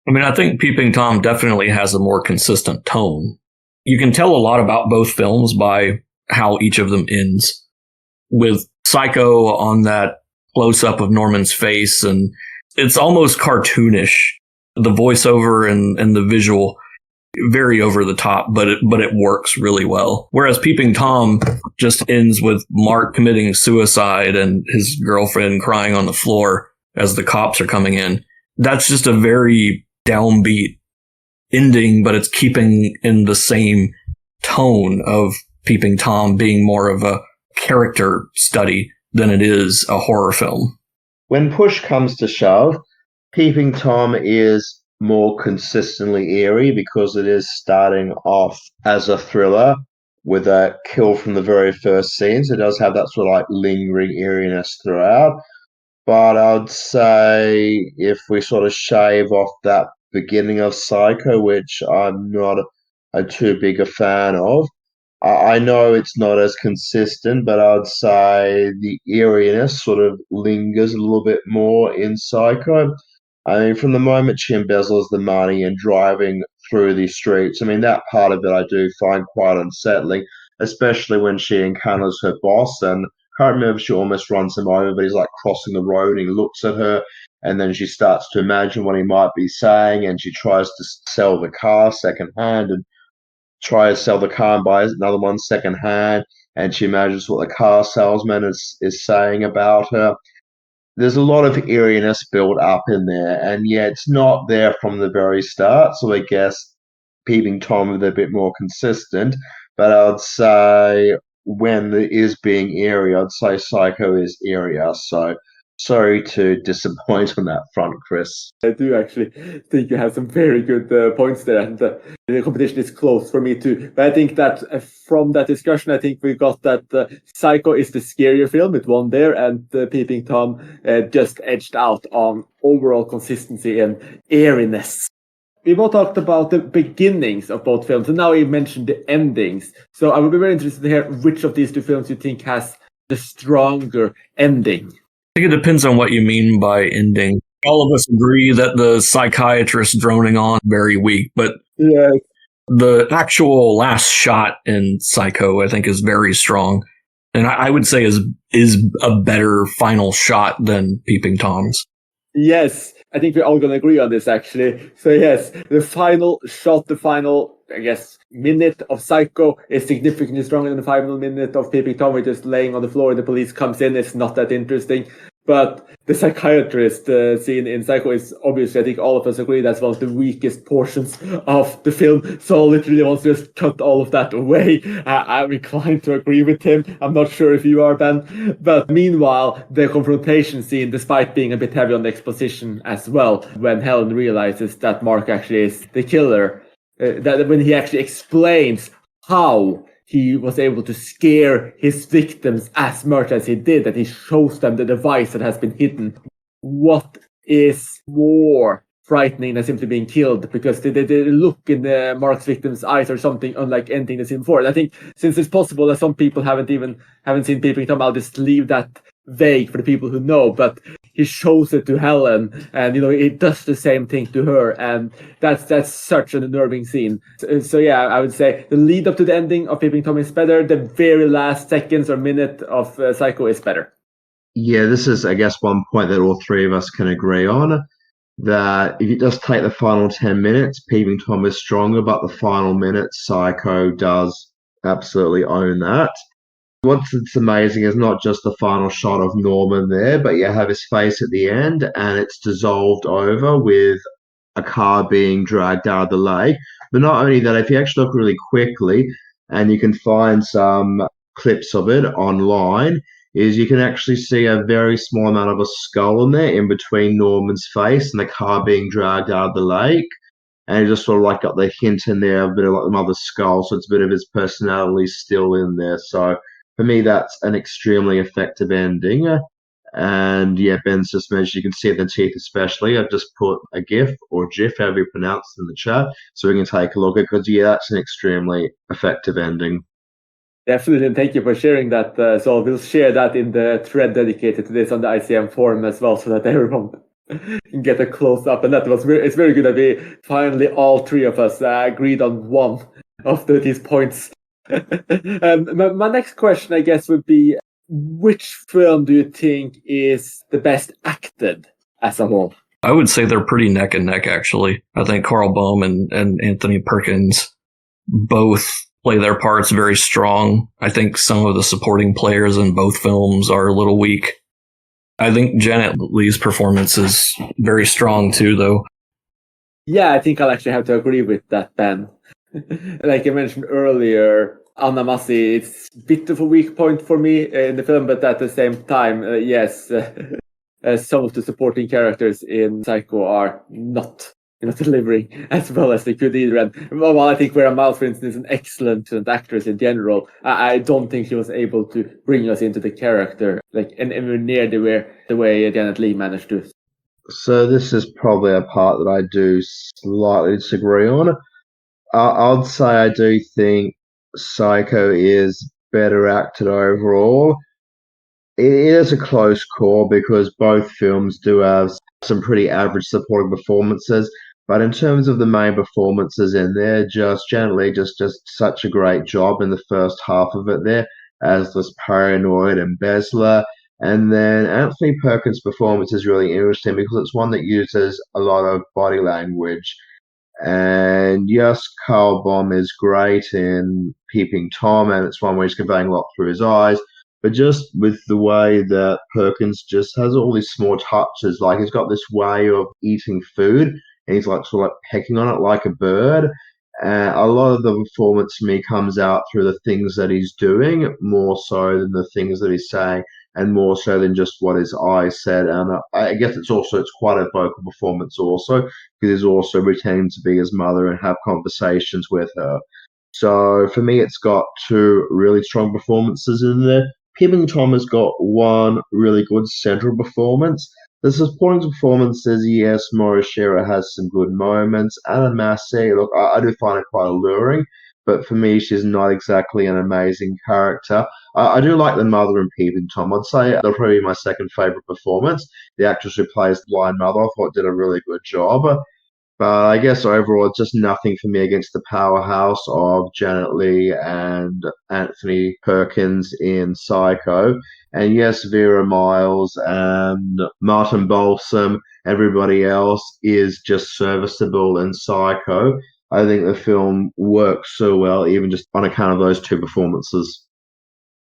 I mean, I think Peeping Tom definitely has a more consistent tone. You can tell a lot about both films by how each of them ends. With Psycho on that close-up of Norman's face, and it's almost cartoonish. The voiceover and the visual, very over the top, but it works really well. Whereas Peeping Tom just ends with Mark committing suicide and his girlfriend crying on the floor as the cops are coming in. That's just a very downbeat ending, but it's keeping in the same tone of Peeping Tom being more of a character study than it is a horror film. When push comes to shove, Peeping Tom is more consistently eerie because it is starting off as a thriller with a kill from the very first scene. So it does have that sort of like lingering eeriness throughout. But I'd say if we sort of shave off that beginning of Psycho, which I'm not too big a fan of, I know it's not as consistent, but I'd say the eeriness sort of lingers a little bit more in Psycho. I mean, from the moment she embezzles the money and driving through the streets, I mean, that part of it I do find quite unsettling, especially when she encounters her boss. And I can't remember if she almost runs him over, but he's like crossing the road and he looks at her, and then she starts to imagine what he might be saying, and she tries to sell the car secondhand and try to sell the car and buy another one secondhand, and she imagines what the car salesman is saying about her. There's a lot of eeriness built up in there, and yet it's not there from the very start. So I guess Peeping Tom is a bit more consistent, but I'd say when it is being eerie, I'd say Psycho is eerier. So sorry to disappoint on that front, Chris. I do actually think you have some very good points there, and the competition is close for me too. But I think that from that discussion, I think we got that Psycho is the scarier film. It won there, and Peeping Tom just edged out on overall consistency and eeriness. We both talked about the beginnings of both films, and now you mentioned the endings. So I would be very interested to hear which of these 2 films you think has the stronger ending. I think it depends on what you mean by ending. all of us agree that the psychiatrist droning on very weak, but Yeah. the actual last shot in Psycho, I think, is very strong, and I would say is a better final shot than Peeping Tom's. Yes, I think we're all going to agree on this, actually. So yes, the final shot, the final, I guess, minute of Psycho is significantly stronger than the final minute of Peeping Tom. We're just laying on the floor and the police comes in. It's not that interesting. But the psychiatrist scene in Psycho is obviously, I think all of us agree, that's one of the weakest portions of the film. So literally wants to just cut all of that away. I'm inclined to agree with him. I'm not sure if you are, Ben. But meanwhile, the confrontation scene, despite being a bit heavy on the exposition as well, when Helen realizes that Mark actually is the killer, that when he actually explains how he was able to scare his victims as much as he did, that he shows them the device that has been hidden. What is more frightening than simply being killed? Because the look in the Mark's victims' eyes are something unlike anything they've seen before. And I think since it's possible that some people haven't seen Peeping Tom, I'll just leave that vague for the people who know, but he shows it to Helen, and it does the same thing to her, and that's such an unnerving scene. So yeah, I would say the lead up to the ending of Peeping Tom is better. The very last seconds or minute of Psycho is better. Yeah, this is, I guess, one point that all three of us can agree on. That if you just take the final 10 minutes, Peeping Tom is stronger, but the final minutes, Psycho does absolutely own that. What's amazing is not just the final shot of Norman there, but you have his face at the end, and it's dissolved over with a car being dragged out of the lake. But not only that, if you actually look really quickly, and you can find some clips of it online, is you can actually see a very small amount of a skull in there in between Norman's face and the car being dragged out of the lake. And you just sort of like got the hint in there, a bit of like the mother's skull, so it's a bit of his personality still in there. So for me, that's an extremely effective ending. And yeah, Ben's just mentioned you can see the teeth especially. I've just put a GIF or GIF, however you pronounce it, in the chat, so we can take a look at it, because yeah, that's an extremely effective ending. Definitely, and thank you for sharing that. So we'll share that in the thread dedicated to this on the ICM forum as well, so that everyone can get a close up. And it's very good that we finally, all three of us, agreed on one of these points. My next question, I guess, would be, which film do you think is the best acted as a whole? I would say they're pretty neck and neck, actually. I think Carl Bohm and Anthony Perkins both play their parts very strong. I think some of the supporting players in both films are a little weak. I think Janet Leigh's performance is very strong too, though. Yeah, I think I'll actually have to agree with that, Ben. Like I mentioned earlier, Anna Massi, it's a bit of a weak point for me in the film, but at the same time, yes, some of the supporting characters in Psycho are not delivering as well as they could either. And well, I think Vera Miles, for instance, is an excellent actress in general. I don't think she was able to bring us into the character like anywhere near the way Janet Leigh managed to. So this is probably a part that I do slightly disagree on. I'd say I do think Psycho is better acted overall. It is a close call because both films do have some pretty average supporting performances. But in terms of the main performances in there, just Janet Leigh just such a great job in the first half of it there as this paranoid embezzler. And then Anthony Perkins' performance is really interesting because it's one that uses a lot of body language. And yes, Carl Baum is great in Peeping Tom, and it's one where he's conveying a lot through his eyes. But just with the way that Perkins just has all these small touches, like he's got this way of eating food, and he's like sort of like pecking on it like a bird. A lot of the performance for me comes out through the things that he's doing, more so than the things that he's saying, and more so than just what his eyes said. And I guess it's quite a vocal performance also, because he's also pretending to be his mother and have conversations with her. So for me, it's got two really strong performances in there. Peeping Tom has got one really good central performance. The supporting performances, yes, Maurice Shearer has some good moments. Anna Massey, look, I do find it quite alluring, but for me, she's not exactly an amazing character. I do like the mother in Peeping Tom. I'd say that'll probably be my second favorite performance. The actress who plays the blind mother, I thought did a really good job. But I guess overall, just nothing for me against the powerhouse of Janet Leigh and Anthony Perkins in Psycho. And yes, Vera Miles and Martin Balsam, everybody else is just serviceable in Psycho. I think the film works so well, even just on account of those two performances.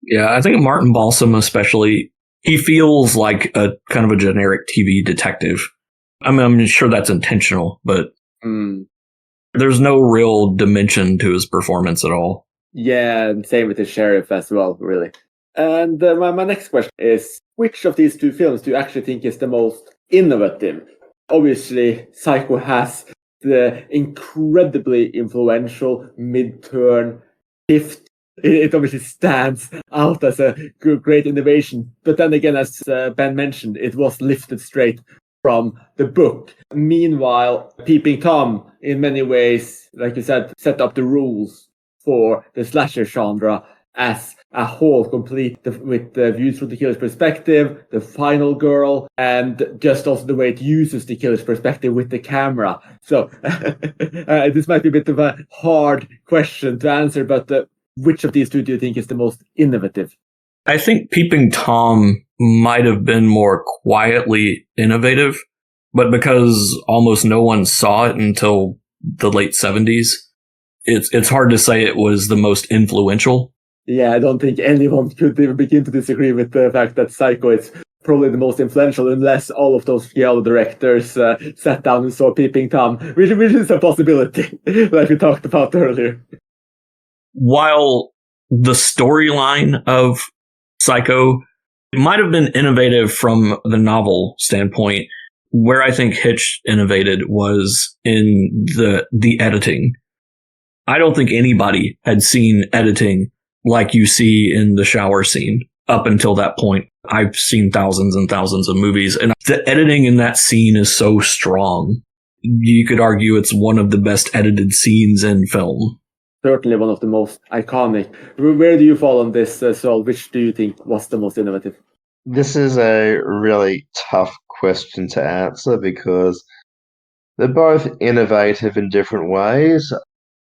Yeah, I think Martin Balsam especially, he feels like a kind of a generic TV detective. I mean, I'm sure that's intentional, but there's no real dimension to his performance at all. Yeah, and same with the sheriff as well, really. And my next question is, which of these two films do you actually think is the most innovative? Obviously, Psycho has the incredibly influential mid-turn shift. It obviously stands out as a great innovation. But then again, as Ben mentioned, it was lifted straight from the book. Meanwhile, Peeping Tom, in many ways, like you said, set up the rules for the slasher genre as a whole, complete with the views from the killer's perspective, the final girl, and just also the way it uses the killer's perspective with the camera. So this might be a bit of a hard question to answer, but which of these two do you think is the most innovative? I think Peeping Tom might have been more quietly innovative, but because almost no one saw it until the late 70s, it's hard to say it was the most influential. Yeah, I don't think anyone could even begin to disagree with the fact that Psycho is probably the most influential, unless all of those giallo directors sat down and saw Peeping Tom, which is a possibility, like we talked about earlier. While the storyline of Psycho might have been innovative from the novel standpoint, where I think Hitch innovated was in the editing. I don't think anybody had seen editing like you see in the shower scene up until that point. I've seen thousands and thousands of movies, and the editing in that scene is so strong. You could argue it's one of the best edited scenes in film. Certainly one of the most iconic. Where do you fall on this, Saul? Which do you think was the most innovative? This is a really tough question to answer because they're both innovative in different ways.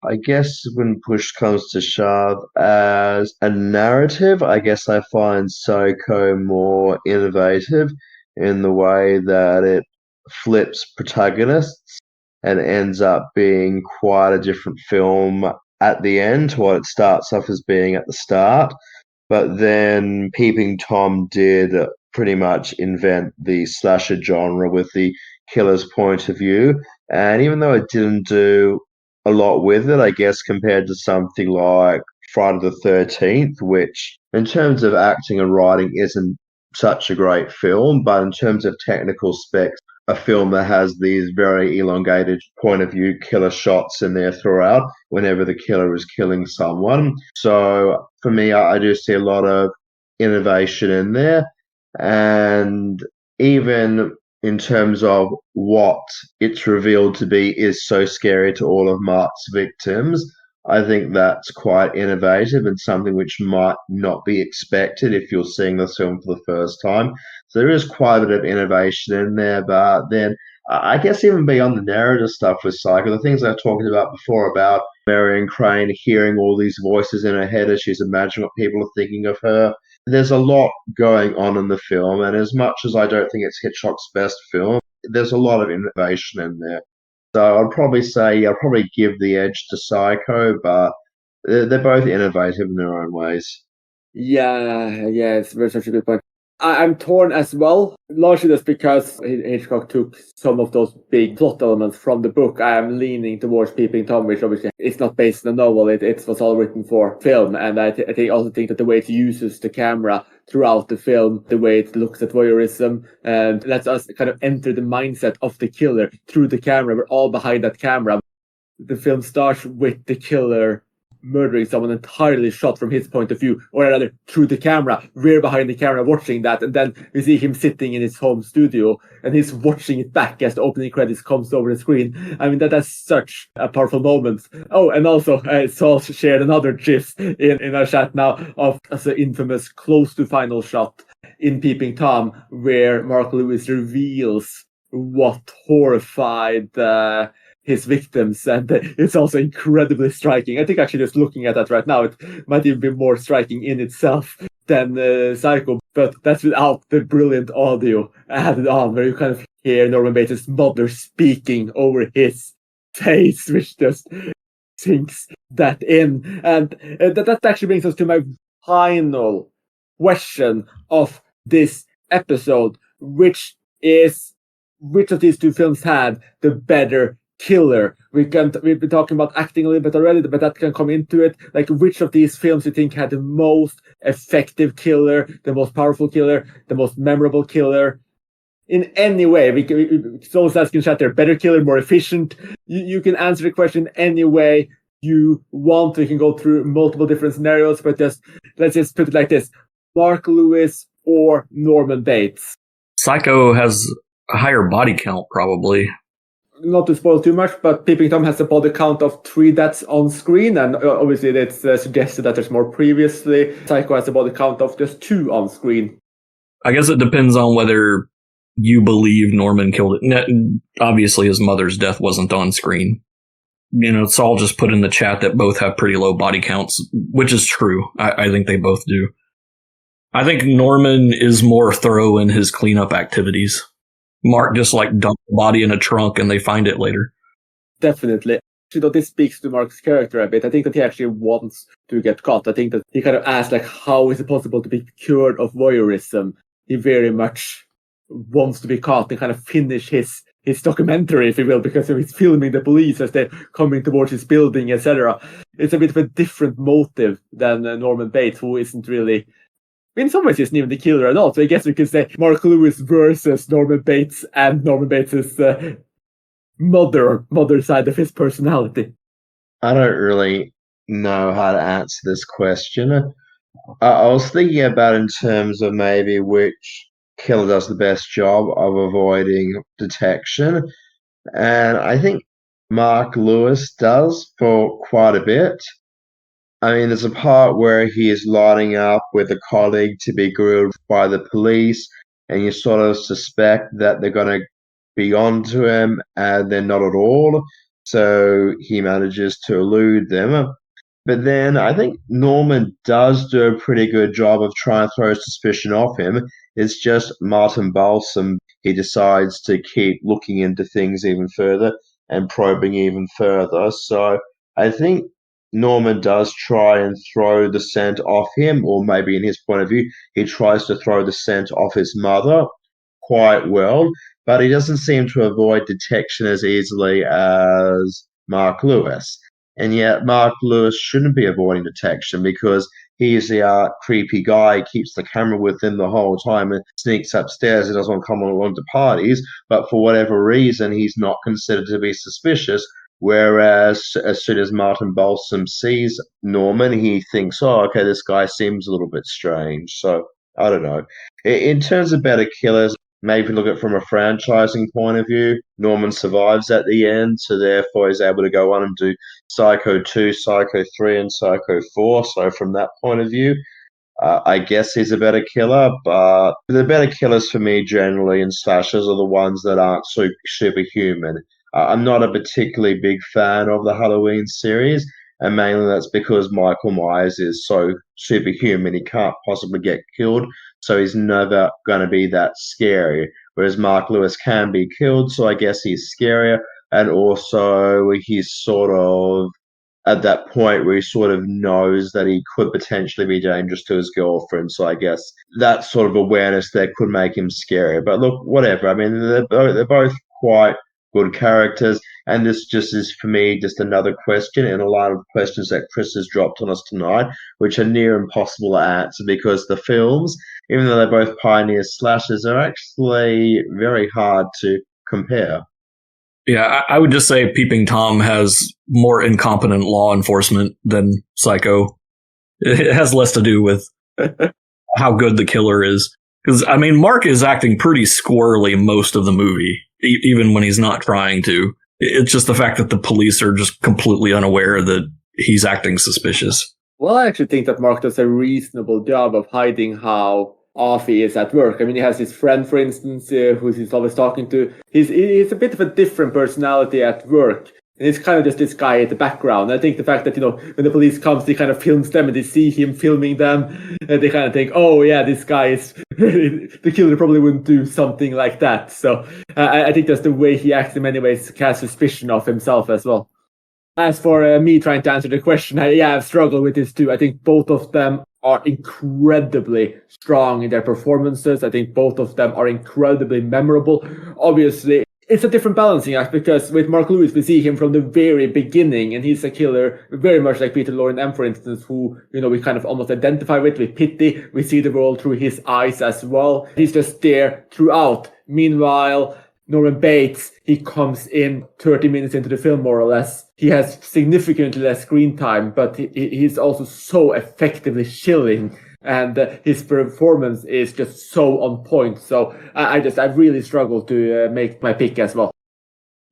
I guess when push comes to shove as a narrative, I guess I find Psycho more innovative in the way that it flips protagonists and ends up being quite a different film at the end to what it starts off as being at the start. But then Peeping Tom did pretty much invent the slasher genre with the killer's point of view. And even though it didn't do a lot with it, I guess, compared to something like Friday the 13th, which in terms of acting and writing isn't such a great film, but in terms of technical specs, a film that has these very elongated point of view killer shots in there throughout whenever the killer is killing someone. So for me, I do see a lot of innovation in there. And even in terms of what it's revealed to be is so scary to all of Mark's victims, I think that's quite innovative and something which might not be expected if you're seeing this film for the first time. So there is quite a bit of innovation in there, but then I guess even beyond the narrative stuff with Psycho, the things I talked about before about Marion Crane hearing all these voices in her head as she's imagining what people are thinking of her, there's a lot going on in the film, and as much as I don't think it's Hitchcock's best film, there's a lot of innovation in there. So I'd probably say, I'll probably give the edge to Psycho, but they're both innovative in their own ways. Yeah, it's very such a good point. I'm torn as well, largely just because Hitchcock took some of those big plot elements from the book. I am leaning towards Peeping Tom, which obviously it's not based on a novel. It was all written for film, and I also think that the way it uses the camera throughout the film, the way it looks at voyeurism, and lets us kind of enter the mindset of the killer through the camera. We're all behind that camera. The film starts with the killer murdering someone entirely shot from his point of view, or rather through the camera. We're behind the camera watching that, and then we see him sitting in his home studio and he's watching it back as the opening credits comes over the screen. I mean, that's such a powerful moment. Oh, and also Saul shared another gif in our chat now of the infamous close to final shot in Peeping Tom, where Mark Lewis reveals what horrified his victims, and it's also incredibly striking. I think actually just looking at that right now, it might even be more striking in itself than Psycho, but that's without the brilliant audio added on, where you kind of hear Norman Bates' mother speaking over his face, which just sinks that in. And that actually brings us to my final question of this episode, which is, which of these two films had the better killer? We've been talking about acting a little bit already, but that can come into it. Like, which of these films you think had the most effective killer, the most powerful killer, the most memorable killer? In any way, someone's asking chat there, better killer, more efficient. You can answer the question any way you want. You can go through multiple different scenarios, but let's just put it like this: Mark Lewis or Norman Bates? Psycho has a higher body count, probably. Not to spoil too much, but Peeping Tom has a body count of 3 deaths on screen, and obviously it's suggested that there's more previously. Psycho has a body count of just 2 on screen. I guess it depends on whether you believe Norman killed it. Obviously, his mother's death wasn't on screen. Saul just put in the chat that both have pretty low body counts, which is true. I think they both do. I think Norman is more thorough in his cleanup activities. Mark just dumped the body in a trunk and they find it later. Definitely. This speaks to Mark's character a bit. I think that he actually wants to get caught. I think that he kind of asks, how is it possible to be cured of voyeurism? He very much wants to be caught and kind of finish his documentary, if you will, because he's filming the police as they're coming towards his building, etc. It's a bit of a different motive than Norman Bates, who isn't really... In some ways, he isn't even the killer at all. So I guess we could say Mark Lewis versus Norman Bates, and Norman Bates' mother side of his personality. I don't really know how to answer this question. I was thinking about in terms of maybe which killer does the best job of avoiding detection. And I think Mark Lewis does for quite a bit. I mean, there's a part where he is lining up with a colleague to be grilled by the police, and you sort of suspect that they're going to be onto him, and they're not at all. So he manages to elude them. But then I think Norman does do a pretty good job of trying to throw suspicion off him. It's just Martin Balsam. He decides to keep looking into things even further and probing even further. So I think Norman does try and throw the scent off him, or maybe in his point of view, he tries to throw the scent off his mother quite well, but he doesn't seem to avoid detection as easily as Mark Lewis. And yet Mark Lewis shouldn't be avoiding detection because he's the creepy guy. He keeps the camera with him the whole time and sneaks upstairs. He doesn't want to come along to parties, but for whatever reason, he's not considered to be suspicious. Whereas as soon as Martin Balsam sees Norman, he thinks, oh, okay, this guy seems a little bit strange. So I don't know. In terms of better killers, maybe look at it from a franchising point of view. Norman survives at the end, so therefore he's able to go on and do Psycho 2, Psycho 3, and Psycho 4. So from that point of view, I guess he's a better killer, but the better killers for me generally in slashers are the ones that aren't superhuman. I'm not a particularly big fan of the Halloween series, and mainly that's because Michael Myers is so superhuman. He can't possibly get killed, so he's never going to be that scary. Whereas Mark Lewis can be killed, so I guess he's scarier, and also he's sort of at that point where he sort of knows that he could potentially be dangerous to his girlfriend. So I guess that sort of awareness there could make him scarier. But look, whatever. I mean, they're both quite good characters, and this just is for me just another question in a line of questions that Chris has dropped on us tonight, which are near impossible to answer because the films, even though they're both pioneer slashers, are actually very hard to compare. Yeah, I would just say Peeping Tom has more incompetent law enforcement than Psycho. It has less to do with how good the killer is. Because, I mean, Mark is acting pretty squirrely most of the movie, even when he's not trying to. It's just the fact that the police are just completely unaware that he's acting suspicious. Well, I actually think that Mark does a reasonable job of hiding how off he is at work. I mean, he has his friend, for instance, who he's always talking to. He's a bit of a different personality at work. And it's kind of just this guy at the background. I think the fact that, when the police comes, he kind of films them and they see him filming them. And they kind of think, oh, yeah, this guy is... the killer probably wouldn't do something like that. So I think that's the way he acts in many ways, casts suspicion of himself as well. As for me trying to answer the question, I've struggled with this too. I think both of them are incredibly strong in their performances. I think both of them are incredibly memorable. Obviously, it's a different balancing act because with Mark Lewis, we see him from the very beginning, and he's a killer very much like Peter Lorre M, for instance, who, we kind of almost identify with pity. We see the world through his eyes as well. He's just there throughout. Meanwhile, Norman Bates, he comes in 30 minutes into the film, more or less. He has significantly less screen time, but he's also so effectively chilling. And his performance is just so on point. So I really struggled to make my pick as well.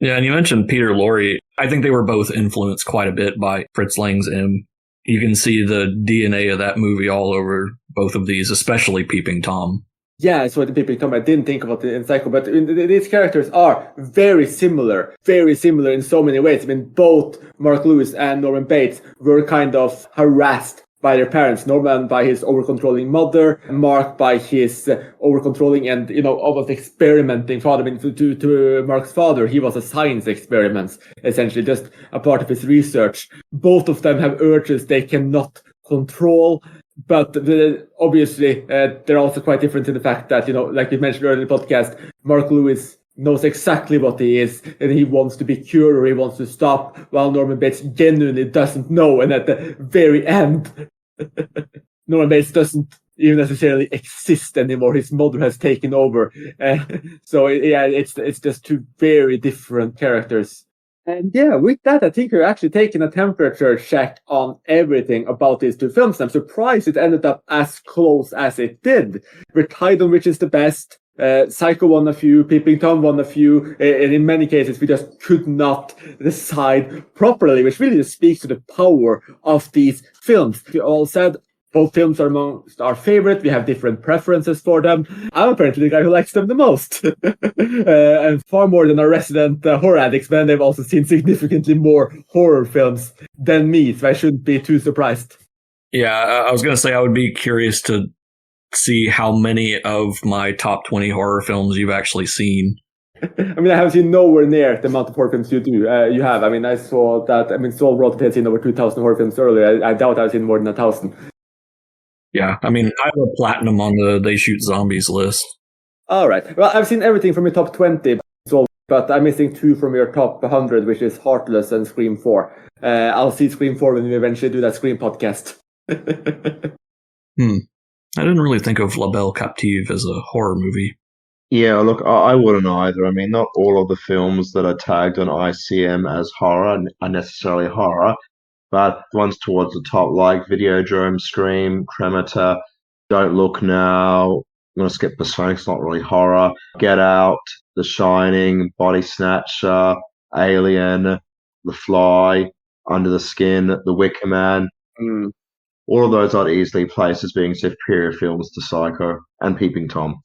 Yeah, and you mentioned Peter Lorre. I think they were both influenced quite a bit by Fritz Lang's M. You can see the DNA of that movie all over both of these, especially Peeping Tom. Yeah, I saw the Peeping Tom. I didn't think about it in Psycho, but these characters are very similar in so many ways. I mean, both Mark Lewis and Norman Bates were kind of harassed by their parents. Norman by his over-controlling mother, Mark by his over-controlling and, almost experimenting father. I mean, to Mark's father, he was a science experiment, essentially, just a part of his research. Both of them have urges they cannot control. But obviously, they're also quite different in the fact that, like we mentioned earlier in the podcast, Mark Lewis knows exactly what he is, and he wants to be cured or he wants to stop, while Norman Bates genuinely doesn't know. And at the very end, Norman Bates doesn't even necessarily exist anymore. His mother has taken over. It's just two very different characters. And yeah, with that, I think we're actually taking a temperature check on everything about these two films. I'm surprised it ended up as close as it did. We're tied on which is the best. Psycho won a few, Peeping Tom won a few, and in many cases we just could not decide properly, which really just speaks to the power of these films. We all said both films are amongst our favorite. We have different preferences for them. I'm apparently the guy who likes them the most. And far more than our resident horror addicts, but they've also seen significantly more horror films than me, so I shouldn't be too surprised. Yeah, I was going to say I would be curious to see how many of my top 20 horror films you've actually seen. I mean, I have seen nowhere near the amount of horror films you do. You have. I mean, I saw that. I mean, Saul wrote had seen over 2,000 horror films earlier. I doubt I've seen more than 1,000. Yeah, I mean, I have a platinum on the They Shoot Zombies list. All right. Well, I've seen everything from your top 20, but I'm missing 2 from your top 100, which is Heartless and Scream 4. I'll see Scream 4 when we eventually do that Scream podcast. I didn't really think of La Belle Captive as a horror movie. Yeah, look, I wouldn't either. I mean, not all of the films that are tagged on ICM as horror are necessarily horror, but the ones towards the top, like Videodrome, Scream, Cremator, Don't Look Now, I'm going to skip the song, it's not really horror, Get Out, The Shining, Body Snatcher, Alien, The Fly, Under the Skin, The Wicker Man. All of those I'd easily place as being superior films to Psycho and Peeping Tom.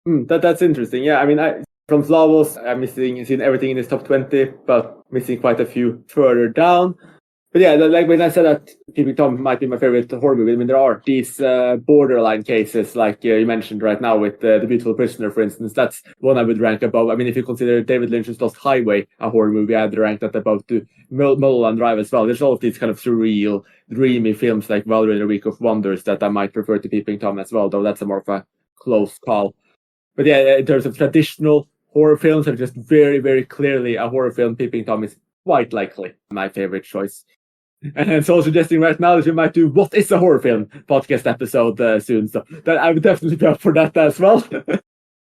That's interesting. Yeah, I mean, from Slavos, I'm seen everything in his top 20, but missing quite a few further down. But yeah, like when I said that Peeping Tom might be my favorite horror movie, I mean, there are these borderline cases, like you mentioned right now with The Beautiful Prisoner, for instance. That's one I would rank above. I mean, if you consider David Lynch's Lost Highway a horror movie, I'd rank that above to Mulholland Drive as well. There's all of these kind of surreal, dreamy films like Valor in a Week of Wonders that I might prefer to Peeping Tom as well, though that's a more of a close call. But yeah, in terms of traditional horror films, are just very, very clearly a horror film. Peeping Tom is quite likely my favorite choice. And so suggesting right now that we might do What is a Horror Film podcast episode soon. So that I would definitely be up for that as well.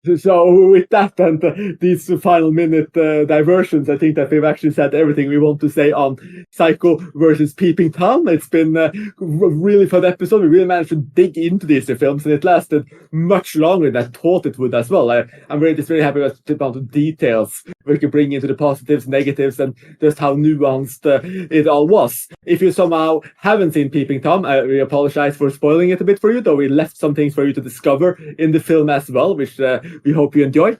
So with that and these final minute diversions, I think that we've actually said everything we want to say on Psycho versus Peeping Tom. It's been a really fun episode. We really managed to dig into these two films, and it lasted much longer than I thought it would as well. I'm really happy with the amount of details we could bring into the positives, negatives, and just how nuanced it all was. If you somehow haven't seen Peeping Tom, we apologize for spoiling it a bit for you, though we left some things for you to discover in the film as well, which we hope you enjoy.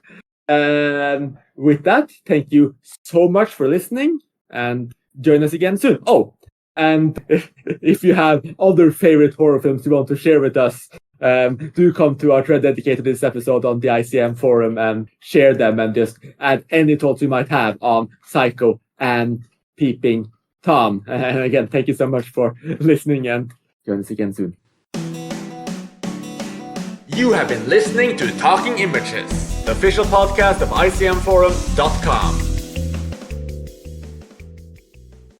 And with that, thank you so much for listening, and join us again soon. Oh, and if you have other favorite horror films you want to share with us, do come to our thread dedicated to this episode on the ICM forum and share them, and just add any thoughts you might have on Psycho and Peeping Tom. And again, thank you so much for listening, and join us again soon. You have been listening to Talking Images, the official podcast of icmforum.com.